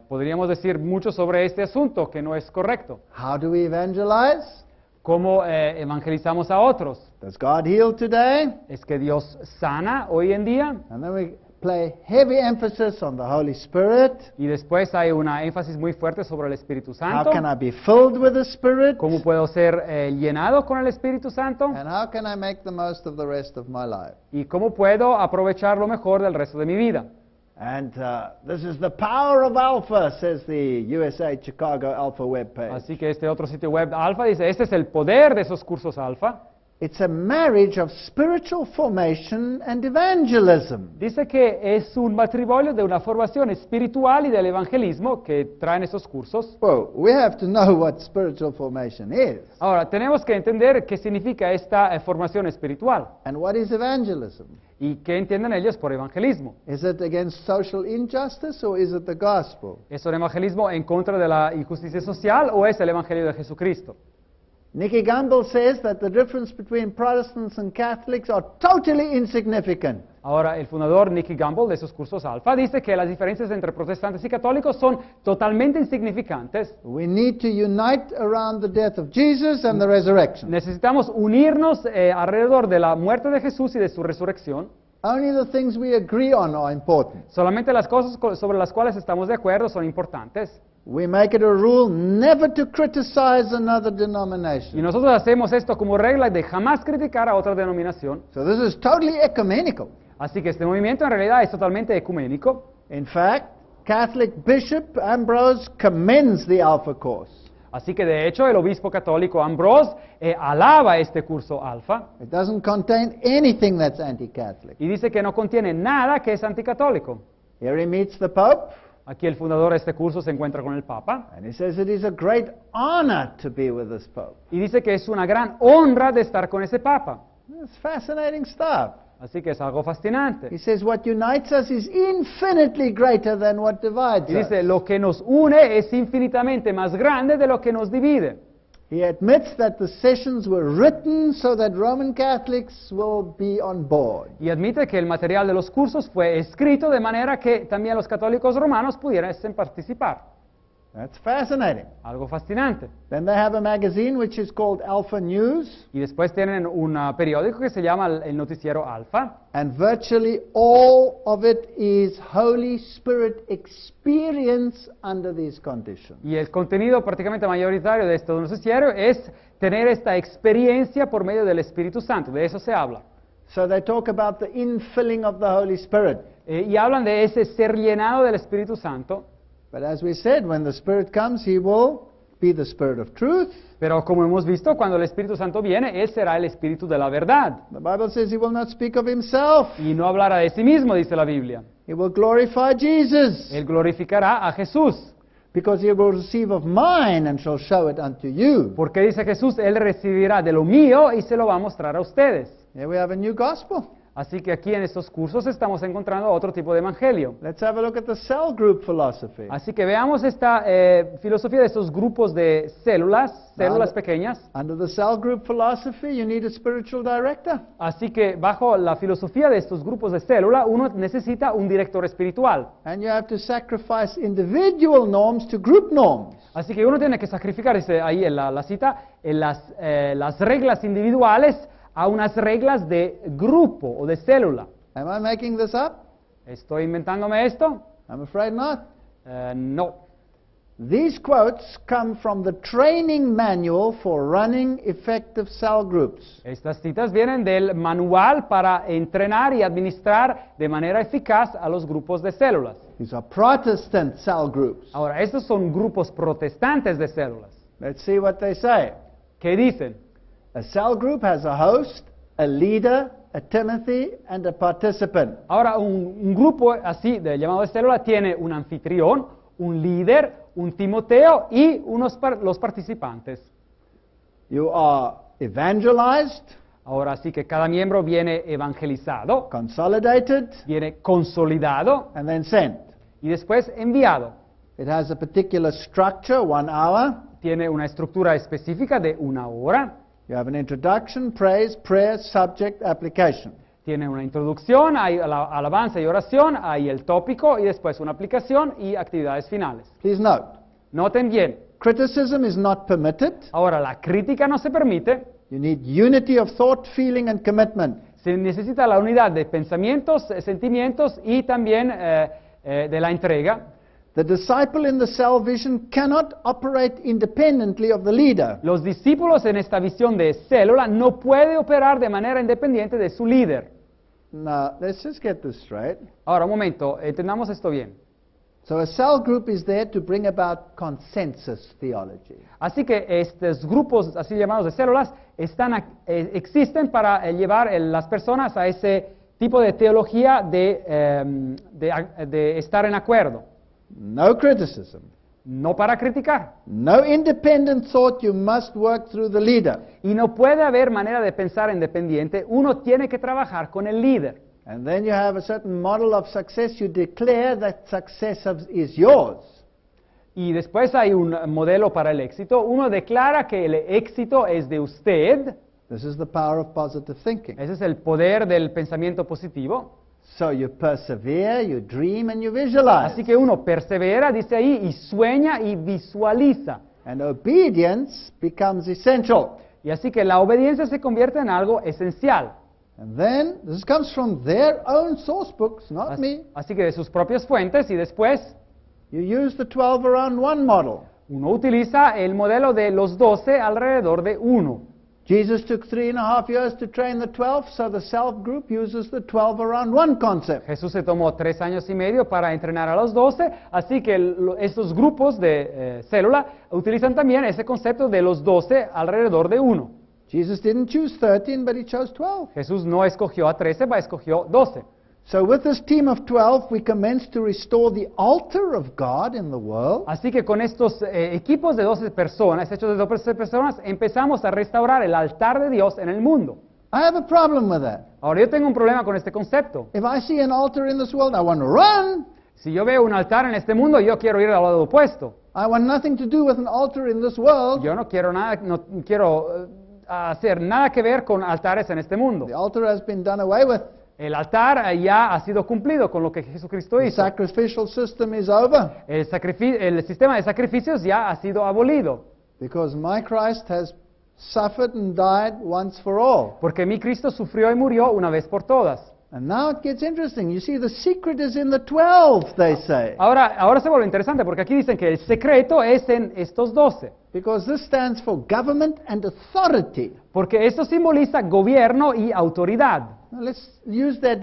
Podríamos decir mucho sobre este asunto que no es correcto. How do we evangelize? ¿Cómo evangelizamos a otros? Does God heal today? ¿Es que Dios sana hoy en día? And then we play heavy emphasis on the Holy Spirit. Y después hay una énfasis muy fuerte sobre el Espíritu How Santo. can I be filled with the Spirit? ¿Cómo puedo ser llenado con el Espíritu Santo? And how can I make the most of the rest of my life? ¿Y cómo puedo aprovechar lo mejor del resto de mi vida? And this is the power of Alpha, says the USA Chicago Alpha webpage. Así que este otro sitio web alfa dice, este es el poder de esos cursos alfa. It's a marriage of spiritual formation and evangelism. Dice que es un matrimonio de una formación espiritual y del evangelismo que traen esos cursos. Well, we have to know what spiritual formation is. Ahora, tenemos que entender qué significa esta formación espiritual And what is evangelism? y qué entienden ellos por evangelismo. Is it against social injustice or is it the gospel? ¿Es un evangelismo en contra de la injusticia social o es el evangelio de Jesucristo? Nicky Gumbel says that the difference between Protestants and Catholics are totally insignificant. Ahora, el fundador Nicky Gumbel de esos cursos alfa dice que las diferencias entre protestantes y católicos son totalmente insignificantes. We need to unite around the death of Jesus and the resurrection. Necesitamos unirnos alrededor de la muerte de Jesús y de su resurrección. Only the things we agree on are important. Solamente las cosas sobre las cuales estamos de acuerdo son importantes. We make it a rule never to criticize another Y denomination. nosotros hacemos esto como regla de jamás criticar a otra denominación. So this is totally ecumenical. Así que este movimiento en realidad es totalmente ecuménico. In fact, Catholic Bishop Ambrose commends the Alpha Course. Así que de hecho el obispo católico Ambrose alaba este curso alfa It doesn't contain anything that's anti-Catholic. y dice que no contiene nada que es anticatólico. Here he meets the Pope, Aquí el fundador de este curso se encuentra con el Papa and he says it is a great honor to be with this Pope. y dice que es una gran honra de estar con ese Papa. It's fascinating stuff. Así que es algo fascinante. He says what unites us is infinitely greater than what divides Y dice, us. lo que nos une es infinitamente más grande de lo que nos divide. He admits that the sessions were written so that Roman Catholics will be on board. Y admite que el material de los cursos fue escrito de manera que también los católicos romanos pudiesen participar. That's fascinating. Algo fascinante. Then they have a magazine which is called Alpha News, Y después tienen un periódico que se llama el Noticiero Alfa. and virtually all of it is Holy Spirit experience under these conditions. Y el contenido prácticamente mayoritario de este noticiero es tener esta experiencia por medio del Espíritu Santo. De eso se habla. So they talk about the infilling of the Holy Spirit. Y hablan de ese ser llenado del Espíritu Santo. But as we said, when the Spirit comes, He will be the Spirit of truth. Pero como hemos visto, cuando el Espíritu Santo viene, Él será el Espíritu de la verdad. The Bible says He will not speak of Himself. Y no hablará de sí mismo, dice la Biblia. He will glorify Jesus, Él glorificará a Jesús. because He will receive of mine and shall show it unto you. Porque dice Jesús, Él recibirá de lo mío y se lo va a mostrar a ustedes. Here we have a new gospel. Así que aquí en estos cursos estamos encontrando otro tipo de evangelio. Let's have a look at the cell group philosophy. Así que veamos esta filosofía de estos grupos de células pequeñas. Under the cell group philosophy, you need a spiritual director. Así que bajo la filosofía de estos grupos de célula, uno necesita un director espiritual. And you have to sacrifice individual norms to group norms. Así que uno tiene que sacrificar, dice ahí en la cita, en las reglas individuales a unas reglas de grupo o de célula. Am I making this up? ¿Estoy inventándome esto? I'm afraid not. No. These quotes come from the training manual for running effective cell groups. Estas citas vienen del manual para entrenar y administrar de manera eficaz a los grupos de células. These are Protestant cell groups. Ahora, estos son grupos protestantes de células. Let's see what they say. ¿Qué dicen? A cell group has a host, a leader, a Timothy, and a participant. Ahora, un grupo así, llamado de célula, tiene un anfitrión, un líder, un Timoteo y los participantes. You are evangelized, Ahora sí que cada miembro viene evangelizado, consolidated, viene consolidado and then sent. y después enviado. It has a particular structure, 1 hour. Tiene una estructura específica de 1 hora. You have an introduction, praise, prayer, subject, application. Tiene una introducción, hay alabanza y oración, hay el tópico y después una aplicación y actividades finales. Please note, Noten bien, criticism is not permitted. ahora la crítica no se permite, You need unity of thought, feeling, and commitment. se necesita la unidad de pensamientos, sentimientos y también de la entrega. The disciple in the cell vision cannot operate independently of the leader. Los discípulos en esta visión de célula no pueden operar de manera independiente de su líder. Now, let's just get this straight. Ahora, un momento, entendamos esto bien. So a cell group is there to bring about consensus theology. Así que estos grupos, así llamados de células, existen para llevar las personas a ese tipo de teología de estar en acuerdo. No criticism. No para criticar. No independent thought, you must work through the leader. Y no puede haber manera de pensar independiente, uno tiene que trabajar con el líder. And then you have a certain model of success, you declare that success is yours. Y después hay un modelo para el éxito, uno declara que el éxito es de usted. This is the power of positive thinking. Ese es el poder del pensamiento positivo. So you persevere, you dream, and you visualize. Así que uno persevera, dice ahí, y sueña y visualiza. And obedience becomes essential. Y así que la obediencia se convierte en algo esencial. And then, this comes from their own source books, not me. Así que de sus propias fuentes y después You use the 12 around 1 model. uno utiliza el modelo de los 12 alrededor de 1. Jesus took 3.5 years to train the 12, so the self group uses the 12 around 1 concept. Jesús se tomó 3 años y medio para entrenar a los 12, así que estos grupos de célula utilizan también ese concepto de los 12 alrededor de 1. Jesus didn't choose 13, but he chose 12. Jesús no escogió a 13, escogió 12. So with this team of 12, we commence to restore the altar of God in the world. Así que con estos equipos de 12 personas, hechos de 12 personas, empezamos a restaurar el altar de Dios en el mundo. I have a problem with that. Ahora yo tengo un problema con este concepto. If I see an altar in this world, I want to run. Si yo veo un altar en este mundo, yo quiero ir al lado opuesto. I want nothing to do with an altar in this world. Yo no quiero nada, no quiero hacer nada que ver con altares en este mundo. The altar has been done away with. El altar ya ha sido cumplido con lo que Jesucristo The hizo. sacrificial system is over El sistema de sacrificios ya ha sido abolido. because my Christ has suffered and died once for all. Porque mi Cristo sufrió y murió una vez por todas. And now it gets interesting. You see, the secret is in the 12, they say. Ahora se vuelve interesante porque aquí dicen que el secreto es en estos 12. Because this stands for government and authority. Porque esto simboliza gobierno y autoridad. Now let's use that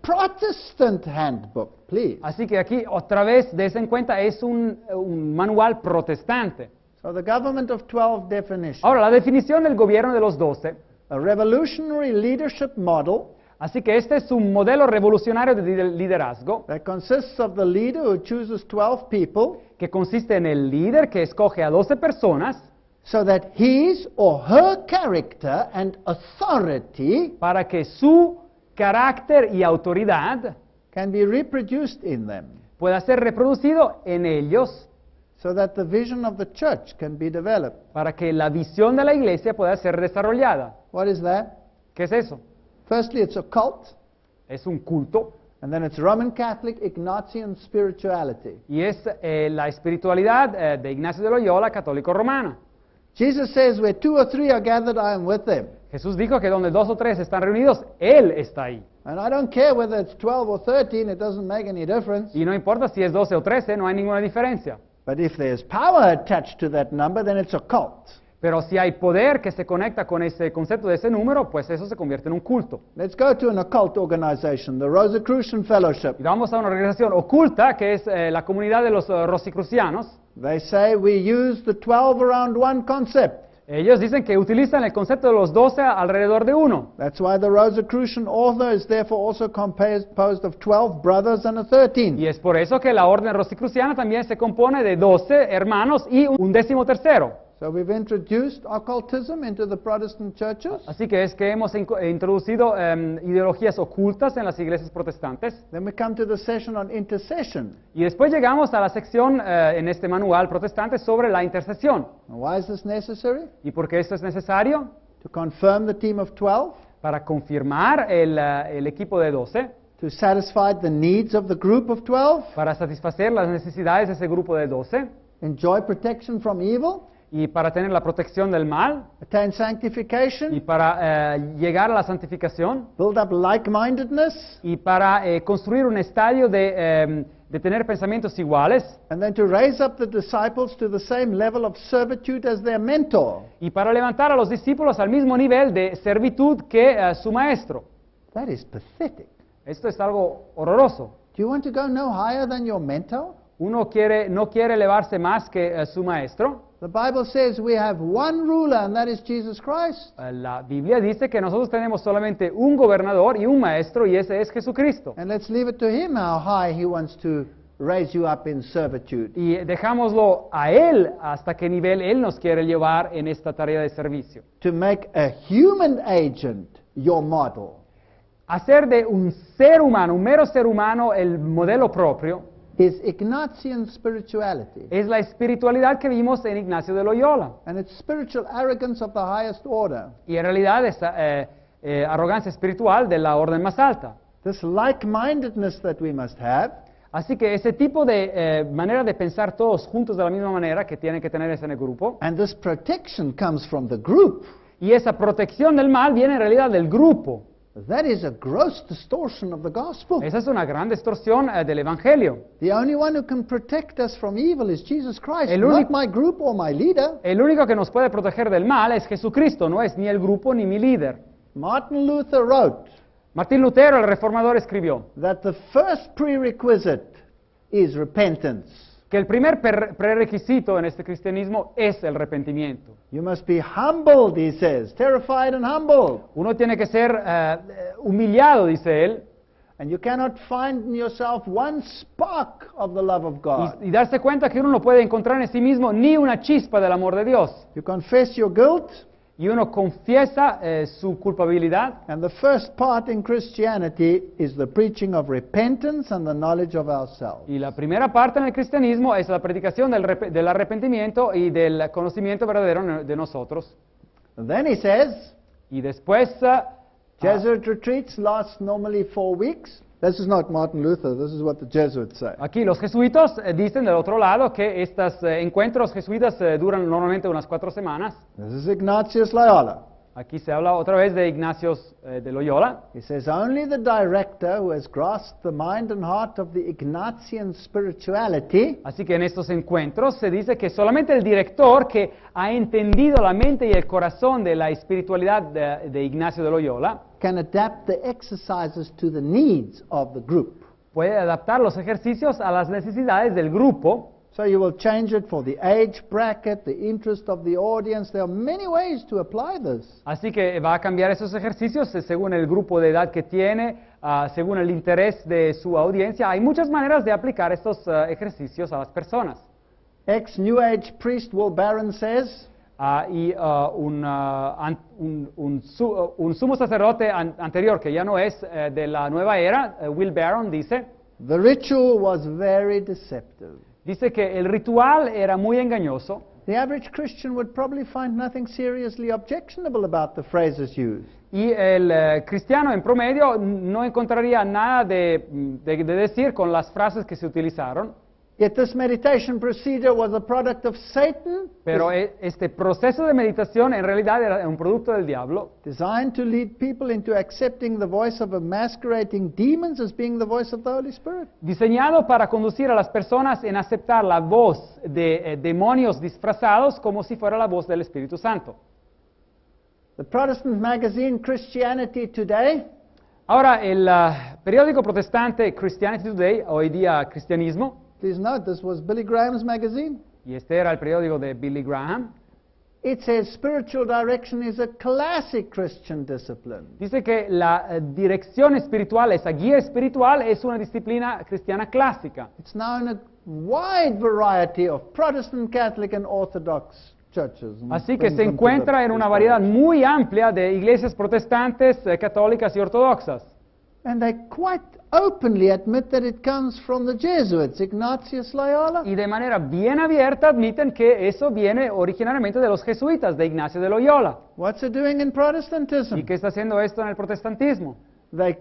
Protestant handbook, please. Así que aquí otra vez des en cuenta es un manual protestante. So the government of 12 definition. Ahora, la definición del gobierno de los 12. A revolutionary leadership model Así que este es un modelo revolucionario de liderazgo that consists of the leader who chooses 12 people que consiste en el líder que escoge a 12 personas so that his or her character and authority para que su carácter y autoridad can be reproduced in them, pueda ser reproducido en ellos, so that the vision of the church can be developed. para que la visión de la iglesia pueda ser desarrollada. What is that? ¿Qué es eso? Firstly, it's a cult, Es un culto and then it's Roman Catholic Ignatian spirituality. y es la espiritualidad de Ignacio de Loyola, católico romano. Jesus says, where 2 or 3 are gathered, I am with them. Jesús dijo que donde 2 o 3 están reunidos, Él está ahí. And I don't care whether it's 12 or 13, it doesn't make any difference. Y no importa si es 12 o 13, no hay ninguna diferencia. But if there's power attached to that number, then it's a cult. Pero si hay poder que se conecta con ese concepto de ese número, pues eso se convierte en un culto. Let's go to an occult organization, the Rosicrucian Fellowship. Y vamos a una organización oculta, que es la comunidad de los rosicrucianos. They say we use the 12 around one concept. Ellos dicen que utilizan el concepto de los 12 alrededor de uno. That's why the Rosicrucian order is therefore also composed of 12 brothers and a 13. Y es por eso que la orden rosicruciana también se compone de 12 hermanos y un 13º. So we've introduced occultism into the Protestant churches. Así que es que hemos introducido ideologías ocultas en las iglesias protestantes. Then we come to the session on intercession. Y después llegamos a la sección en este manual protestante sobre la intercesión. And why is this necessary? ¿Y por qué esto es necesario? To confirm the team of 12, Para confirmar el equipo de 12, to satisfy the needs of the group of 12, para satisfacer las necesidades de ese grupo de 12, enjoy protection from evil, y para tener la protección del mal, attain y sanctification, para llegar a la santificación, build up like-mindedness, y para construir un estadio de tener pensamientos iguales, and then to raise up the disciples to the same level of servitude as their mentor. y para levantar a los discípulos al mismo nivel de servitud que su maestro. That is pathetic. Esto es algo horroroso. Do you want to go no higher than your mentor? Uno no quiere elevarse más que su maestro. The Bible says we have one ruler, and that is Jesus Christ. La Biblia dice que nosotros tenemos solamente un gobernador y un maestro, y ese es Jesucristo. And let's leave it to him how high he wants to raise you up in servitude. Y dejámoslo a Él hasta qué nivel Él nos quiere llevar en esta tarea de servicio. To make a human agent your model Hacer de un ser humano, un mero ser humano, el modelo propio, is Ignatian spirituality. es la espiritualidad que vimos en Ignacio de Loyola. And it's spiritual arrogance of the highest order. Y en realidad es arrogancia espiritual de la orden más alta. This like-mindedness that we must have Así que ese tipo de manera de pensar todos juntos de la misma manera que tienen que tener ese en el grupo, and this protection comes from the group. y esa protección del mal viene en realidad del grupo. That is a gross distortion of the gospel. Esa es una gran distorsión del Evangelio. The only one who can protect us from evil is Jesus Christ, El not único- my group or my leader. El único que nos puede proteger del mal es Jesucristo, no es ni el grupo ni mi líder. Martin Luther wrote Martín Lutero, el reformador, escribió that the first prerequisite is repentance. que el primer prerequisito en este cristianismo es el arrepentimiento. You must be humbled, he says, terrified and humbled. Uno tiene que ser humillado, dice él, And you cannot find in yourself one spark of the love of God. y darse cuenta que uno no puede encontrar en sí mismo ni una chispa del amor de Dios. You confess your guilt, y uno confiesa su culpabilidad. And the first part in Christianity is the preaching of repentance and the knowledge of ourselves. Y la primera parte en el cristianismo es la predicación del arrepentimiento y del conocimiento verdadero de nosotros. And then he says, Y después, Jesuit retreats last normally 4 weeks. This is not Martin Luther, this is what the Jesuits say. aquí los jesuitas dicen del otro lado que estos encuentros jesuitas duran normalmente unas 4 semanas. This is Ignatius Loyola. Aquí se habla otra vez de Ignacio de Loyola. He says, only the director who has grasped the mind and heart of the Ignatian spirituality Así que en estos encuentros se dice que solamente el director que ha entendido la mente y el corazón de la espiritualidad de Ignacio de Loyola can adapt the exercises to the needs of the group. puede adaptar los ejercicios a las necesidades del grupo. So you will change it for the age bracket, the interest of the audience. There are many ways to apply this. Así que va a cambiar esos ejercicios según el grupo de edad que tiene, según el interés de su audiencia. Hay muchas maneras de aplicar estos ejercicios a las personas. Ex-New Age priest Will Barron says, Un sumo sacerdote anterior, que ya no es de la nueva era, Will Barron, dice the ritual was very deceptive. que el ritual era muy engañoso. The average Christian would probably find nothing seriously objectionable about the phrases used. Y el cristiano en promedio no encontraría nada de decir con las frases que se utilizaron. Yet this meditation procedure was a product of Satan, Pero este proceso de meditación en realidad era un producto del diablo, designed to lead people into accepting the voice of masquerading demons as being the voice of the Holy Spirit. diseñado para conducir a las personas en aceptar la voz de demonios disfrazados como si fuera la voz del Espíritu Santo. The Protestant magazine Christianity Today Ahora, el periódico protestante Christianity Today, hoy día Cristianismo, please note, this was Billy Graham's magazine. y este era el periódico de Billy Graham, It says spiritual direction is a classic Christian discipline. dice que la dirección espiritual, esa guía espiritual, es una disciplina cristiana clásica. It's now in a wide variety of Protestant, Catholic, and Orthodox churches. Así que se encuentra en una variedad muy amplia de iglesias protestantes, católicas y ortodoxas. And they quite openly admit that it comes from the Jesuits, Ignatius Loyola. Y de manera bien abierta admiten que eso viene originalmente de los jesuitas, de Ignacio de Loyola. What's it doing in Protestantism? ¿Y qué está haciendo esto en el protestantismo? The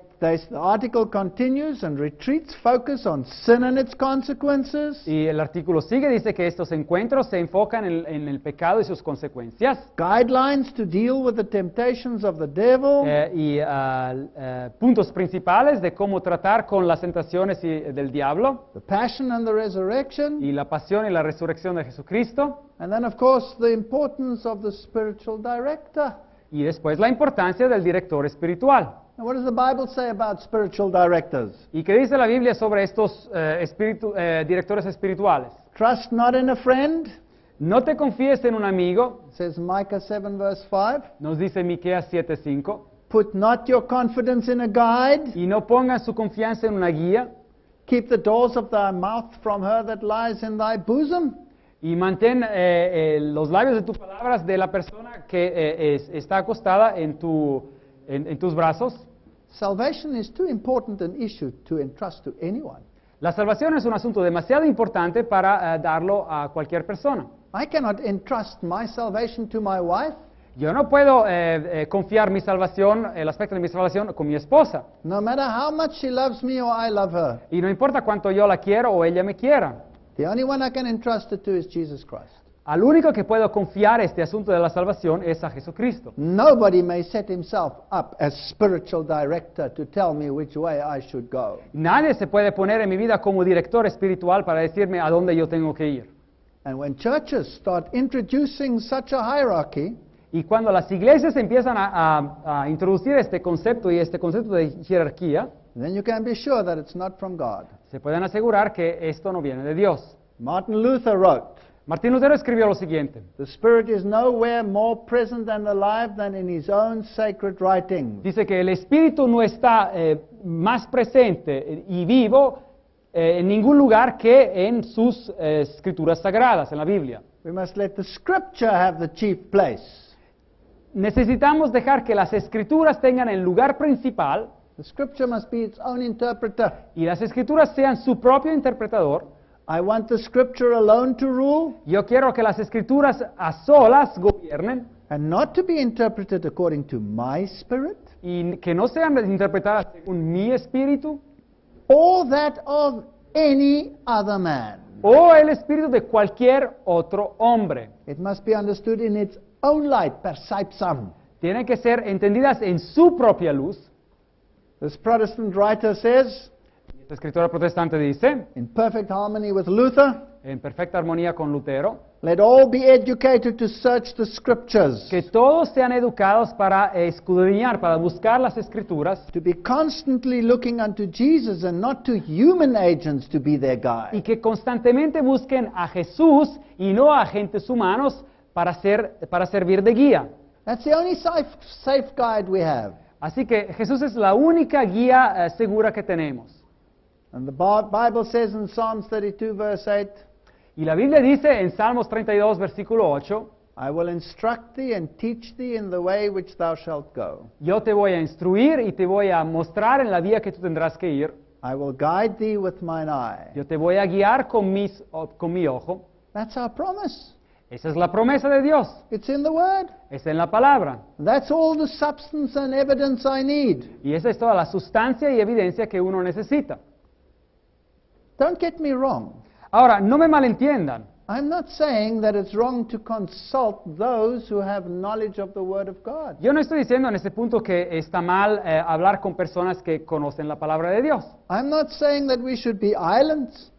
article continues, and retreats focus on sin and its consequences, Y el artículo sigue, dice que estos encuentros se enfocan en el pecado y sus consecuencias, guidelines to deal with the temptations of the devil, puntos principales de cómo tratar con las tentaciones del diablo, the passion and the resurrection, y la pasión y la resurrección de Jesucristo, and then, of course, the importance of the spiritual director. y después la importancia del director espiritual. And what does the Bible say about spiritual directors? ¿Y qué dice la Biblia sobre estos directores espirituales? Trust not in a friend, No te confíes en un amigo, says Micah 7 verse 5. nos dice Miqueas 7:5, Put not your confidence in a guide. y no pongan su confianza en una guía, Keep the doors of thy mouth from her that lies in thy bosom. y mantén los labios de tus palabras de la persona que está acostada en tus brazos. Salvation is too important an issue to entrust to anyone. La salvación es un asunto demasiado importante para darlo a cualquier persona. I cannot entrust my salvation to my wife, Yo no puedo confiar mi salvación, el aspecto de mi salvación, con mi esposa. no matter how much she loves me or I love her. Y no importa cuánto yo la quiero o ella me quiera. The only one I can entrust it to is Jesus Christ. Al único que puedo confiar este asunto de la salvación es a Jesucristo. Nobody may set himself up as spiritual director to tell me which way I should go. Nadie se puede poner en mi vida como director espiritual para decirme a dónde yo tengo que ir. And when churches start introducing such a hierarchy, Y cuando las iglesias empiezan a introducir este concepto y este concepto de jerarquía, then you can be sure that it's not from God. se pueden asegurar que esto no viene de Dios. Martin Luther wrote, Martín Lutero escribió lo siguiente. "The Spirit is nowhere more present and alive than in his own sacred writings." Dice que el Espíritu no está más presente y vivo en ningún lugar que en sus escrituras sagradas, en la Biblia. We must let the Scripture have the chief place. necesitamos dejar que las escrituras tengan el lugar principal The Scripture must be its own interpreter. y las escrituras sean su propio interpretador. I want the Scripture alone to rule Yo quiero que las escrituras a solas gobiernen and not to be interpreted according to my spirit y que no sean interpretadas según mi espíritu or that of any other man. o el espíritu de cualquier otro hombre. It must be understood in its own light, per sapsam. Tienen que ser entendidas en su propia luz. This Protestant writer says, Esta escritora protestante dice, in perfect harmony with Luther, en perfecta armonía con Lutero, let all be educated to search the Scriptures, que todos sean educados para escudriñar, para buscar las escrituras to be constantly looking unto Jesus and not to human agents to be their y guide. que constantemente busquen a Jesús y no a agentes humanos para servir de guía. That's the only safe guide we have. Así que Jesús es la única guía segura que tenemos. And the Bible says in Psalms 32, verse 8, Y la Biblia dice en Salmos 32, versículo 8, I will instruct thee and teach thee in the way which thou shalt go. yo te voy a instruir y te voy a mostrar en la vía que tú tendrás que ir. I will guide thee with mine eye. Yo te voy a guiar con mi ojo. That's our promise. Esa es la promesa de Dios. It's in the Word. Es en la palabra. That's all the substance and evidence I need. Y esa es toda la sustancia y evidencia que uno necesita. Don't get me wrong. Ahora, no me malentiendan. I'm not saying that it's wrong to consult those who have knowledge of the Word of God. Yo no estoy diciendo en este punto que está mal hablar con personas que conocen la palabra de Dios. I'm not saying that we should be islands.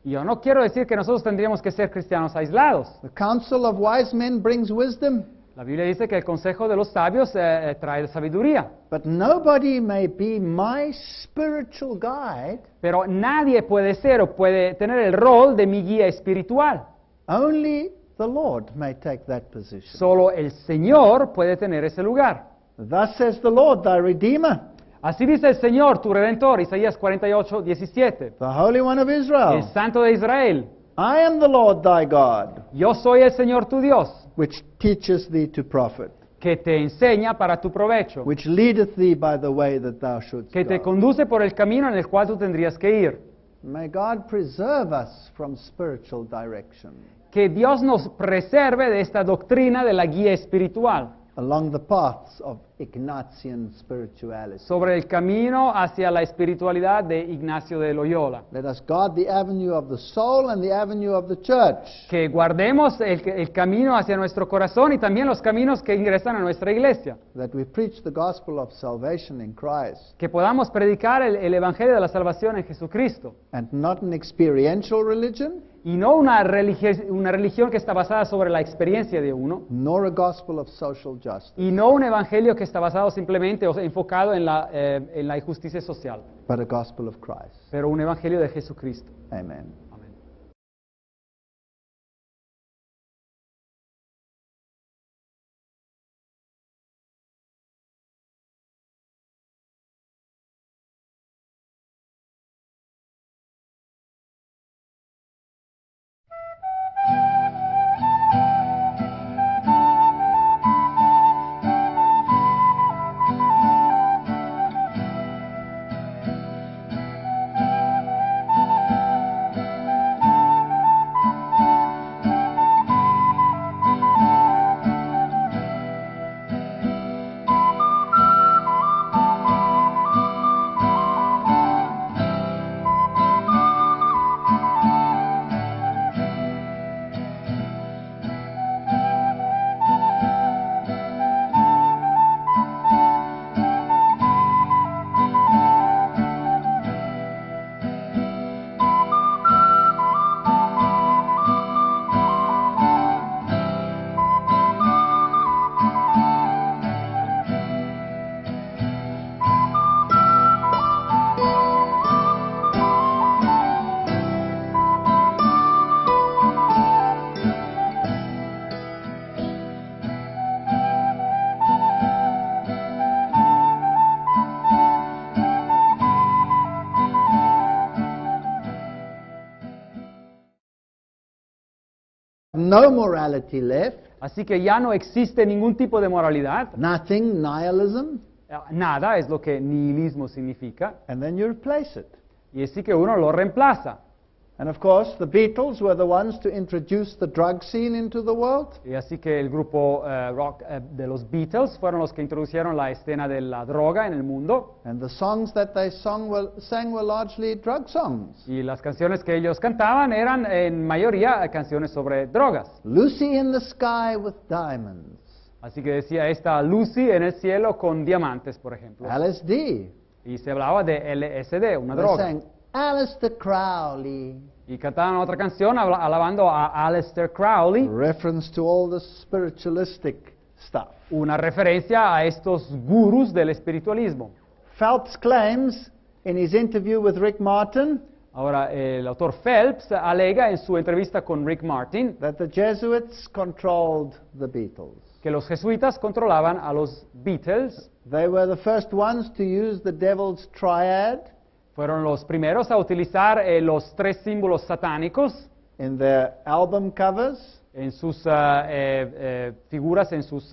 Yo no quiero decir que nosotros tendríamos que ser cristianos aislados. The counsel of wise men brings wisdom, La Biblia dice que el consejo de los sabios trae sabiduría. but nobody may be my spiritual guide. Pero nadie puede ser o puede tener el rol de mi guía espiritual. Only the Lord may take that position. Solo el Señor puede tener ese lugar. Thus says the Lord, thy Redeemer, Así dice el Señor, tu Redentor, Isaías 48, 17. the Holy One of El Israel. Santo de Israel. I am the Lord thy God, Yo soy el Señor tu Dios, which teacheth thee to profit, que te enseña para tu provecho, which leadeth thee by the way that thou shouldst que te go. conduce por el camino en el cual tú tendrías que ir. May God preserve us from spiritual direction Que Dios nos preserve de esta doctrina de la guía espiritual, along the paths of Ignatian spirituality. sobre el camino hacia la espiritualidad de Ignacio de Loyola. Let us guard the avenue of the soul and the avenue of the church, Que guardemos el camino hacia nuestro corazón y también los caminos que ingresan a nuestra iglesia. that we preach the gospel of salvation in Christ, Que podamos predicar el evangelio de la salvación en Jesucristo. and not an experiential religion, Y no una religión que está basada sobre la experiencia de uno. nor a gospel of social justice, Y no un evangelio que está basado simplemente o enfocado en la injusticia social. but a gospel of Christ. Pero un evangelio de Jesucristo. Amen. no morality left, Así que ya no existe ningún tipo de moralidad, nothing, nihilism, nada es lo que nihilismo significa, and then you replace it. y así que uno lo reemplaza. And of course, the Beatles were the ones to introduce the drug scene into the world. Y así que el grupo rock de los Beatles fueron los que introdujeron la escena de la droga en el mundo, And the songs that they sang were largely drug songs. y las canciones que ellos cantaban eran en mayoría canciones sobre drogas. Lucy in the sky with diamonds. Así que decía esta Lucy en el cielo con diamantes, por ejemplo. LSD. Y se hablaba de LSD, una They droga. sang Aleister Crowley. Y cantaban otra canción alabando a Aleister Crowley, Reference to all the spiritualistic stuff. una referencia a estos gurús del espiritualismo. Phelps claims in his interview with Rick Martin Ahora, el autor Phelps alega en su entrevista con Rick Martin that the Jesuits controlled the Beatles. que los jesuitas controlaban a los Beatles, They were the first ones to use the devil's triad fueron los primeros a utilizar los tres símbolos satánicos in their album covers. en sus figuras, en sus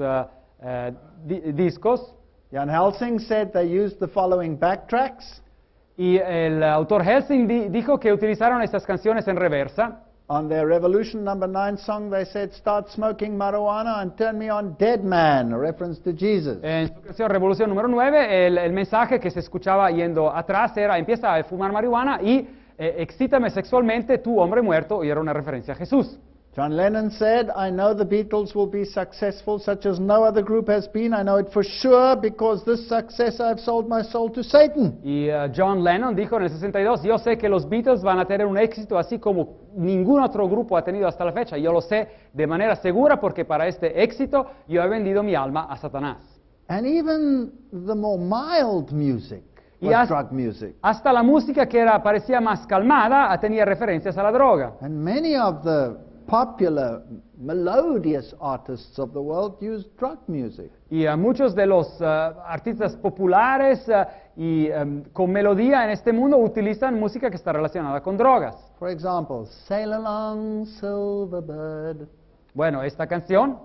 discos. Jan Helsing said they used the following backtracks. Y el autor Helsing dijo que utilizaron estas canciones en reversa. On their Revolution number 9 song, they said, "Start smoking marijuana and turn me on, dead man," a reference to Jesus. En su canción Revolución número 9, el mensaje que se escuchaba yendo atrás era: empieza a fumar marihuana y excítame sexualmente, tú hombre muerto, y era una referencia a Jesús. John Lennon said, "I know the Beatles will be successful such as no other group has been. I know it for sure because this success I've sold my soul to Satan." Y John Lennon dijo en el 62, yo sé que los Beatles van a tener un éxito así como ningún otro grupo ha tenido hasta la fecha. Yo lo sé de manera segura porque para este éxito yo he vendido mi alma a Satanás. And even the more mild music Y was drug music. hasta la música que parecía más calmada tenía referencias a la droga. And many of the popular, melodious artists of the world used drug music. Y muchos de los artistas populares y con melodía en este mundo utilizan música que está relacionada con drogas. For example, "Sail Along, Silver Bird." Bueno, esta canción,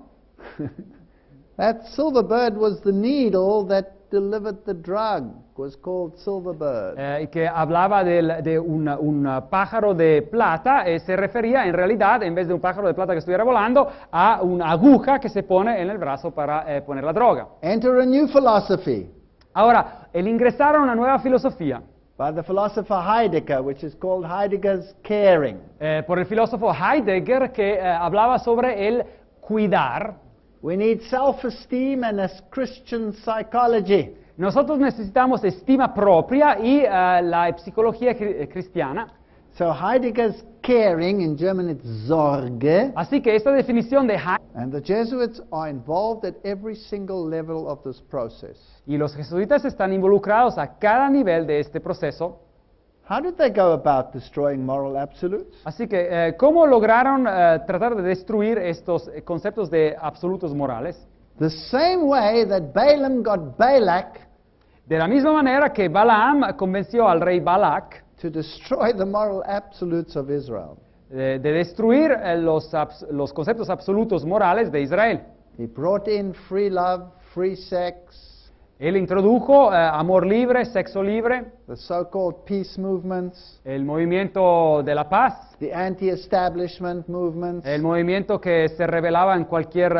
That silver bird was the needle that delivered the drug, was called Silver Bird. que hablaba de un pájaro de plata, se refería en realidad, en vez de un pájaro de plata que estuviera volando, a una aguja que se pone en el brazo para poner la droga. Enter a new philosophy Ahora, el ingresar a una nueva filosofía by the philosopher Heidegger, which is called Heidegger's caring. por el filósofo Heidegger, que hablaba sobre el cuidar. We need self-esteem and a Christian psychology. Nosotros necesitamos estima propia y la psicología cristiana. So Heidegger's caring, in German it's Sorge, Así que esta definición de Heidegger, and the Jesuits are involved at every single level of this process. y los jesuitas están involucrados a cada nivel de este proceso. How did they go about destroying moral absolutes? Así que, ¿cómo lograron tratar de destruir estos conceptos de absolutos morales? The same way that Balaam got Balak De la misma manera que Balaam convenció al rey Balak to destroy the moral absolutes of Israel. de destruir los conceptos absolutos morales de Israel. He brought in free love, free sex, Él introdujo amor libre, sexo libre, the so-called peace movements, el movimiento de la paz, the anti-establishment movements, el movimiento que se rebelaba en cualquier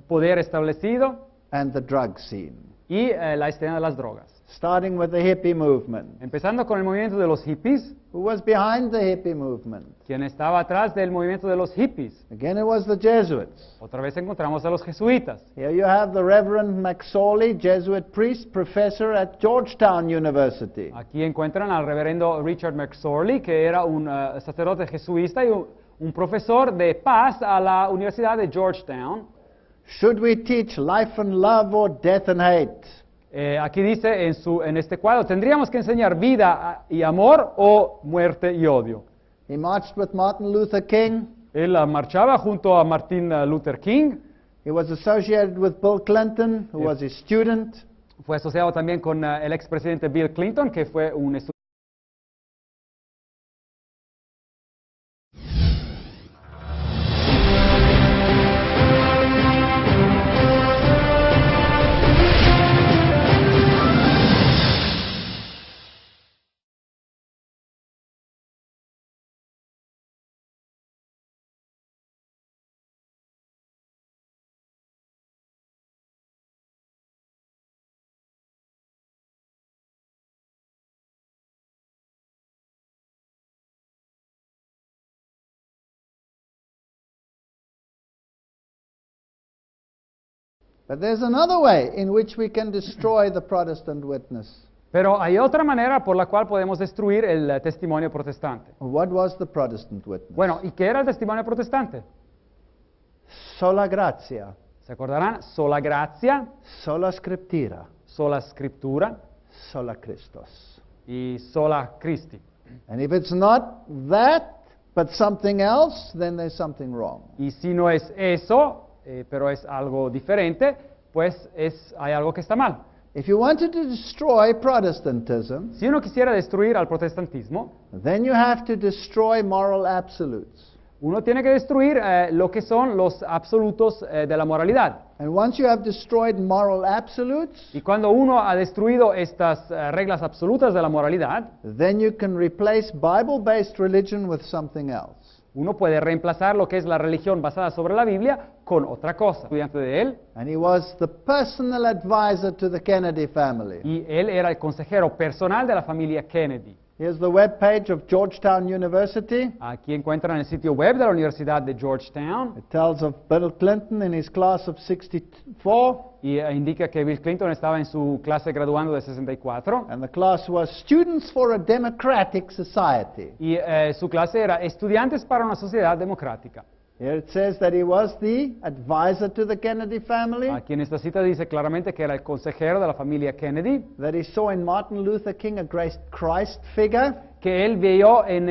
poder establecido and the drug scene, y la escena de las drogas. starting with the hippie movement. Empezando con el movimiento de los hippies, Who was behind the hippie movement? quien estaba atrás del movimiento de los hippies. Again, it was the Jesuits. Otra vez encontramos a los jesuitas. Here you have the Reverend McSorley, Jesuit priest, professor at Georgetown University. Aquí encuentran al reverendo Richard McSorley, que era un sacerdote jesuita y un profesor de paz a la Universidad de Georgetown. Should we teach life and love or death and hate? Aquí dice en este cuadro, ¿tendríamos que enseñar vida y amor o muerte y odio? He marched with Martin Luther King. Él marchaba junto a Martin Luther King, He was associated with Bill Clinton, who was his student. fue asociado también con el expresidente Bill Clinton, que fue un estudiante. But there's another way in which we can destroy the Protestant witness. Pero hay otra manera por la cual podemos destruir el testimonio protestante. What was the Protestant witness? Bueno, ¿y qué era el testimonio protestante? Sola gratia, ¿Se acordarán? Sola gratia, sola scriptura, sola scriptura sola Christos. y sola Christi. And if it's not that, but something else, then there's something wrong. Y si no es eso, pero es algo diferente, pues hay algo que está mal. If you wanted to destroy Protestantism, Si uno quisiera destruir al protestantismo, then you have to destroy moral absolutes. uno tiene que destruir lo que son los absolutos de la moralidad. And once you have destroyed moral absolutes, Y cuando uno ha destruido estas reglas absolutas de la moralidad, then you can replace Bible-based religion with something else. uno puede reemplazar lo que es la religión basada sobre la Biblia con otra cosa. Estudiante de él, And he was the personal advisor to the Kennedy family. y él era el consejero personal de la familia Kennedy. Here's the web page of Georgetown University. Aquí encuentran el sitio web de la Universidad de Georgetown It tells of Bill Clinton in his class of 64, y indica que Bill Clinton estaba en su clase graduando de 64 and the class was Students for a Democratic Society. y su clase era Estudiantes para una sociedad democrática. Here it says that he was the advisor to the Kennedy family, Aquí en esta cita dice claramente que era el consejero de la familia Kennedy, that he saw in Martin Luther King a great Christ figure, que él vio en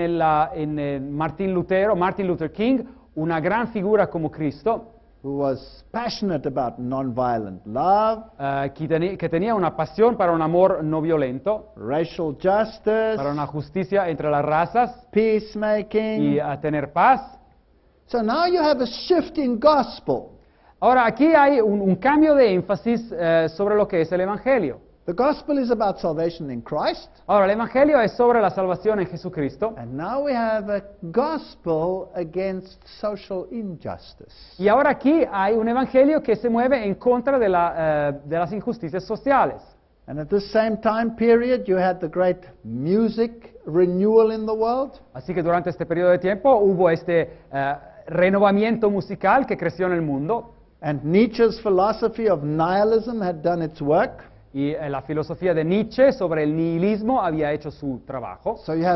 Martin Luther King una gran figura como Cristo, who was passionate about nonviolent love, que tenía una pasión para un amor no violento, racial justice, para una justicia entre las razas peacemaking. y a tener paz. So now you have a shift in gospel. Ahora, aquí hay un cambio de énfasis sobre lo que es el Evangelio. The gospel is about salvation in Christ, Ahora, el Evangelio es sobre la salvación en Jesucristo. and now we have a gospel against social injustice. Y ahora aquí hay un Evangelio que se mueve en contra de las injusticias sociales. And at this same time period, you had the great music renewal in the world. Así que durante este periodo de tiempo hubo este renovamiento musical que creció en el mundo. And Nietzsche's philosophy of nihilism had done its work. Y la filosofía de Nietzsche sobre el nihilismo había hecho su trabajo. So you have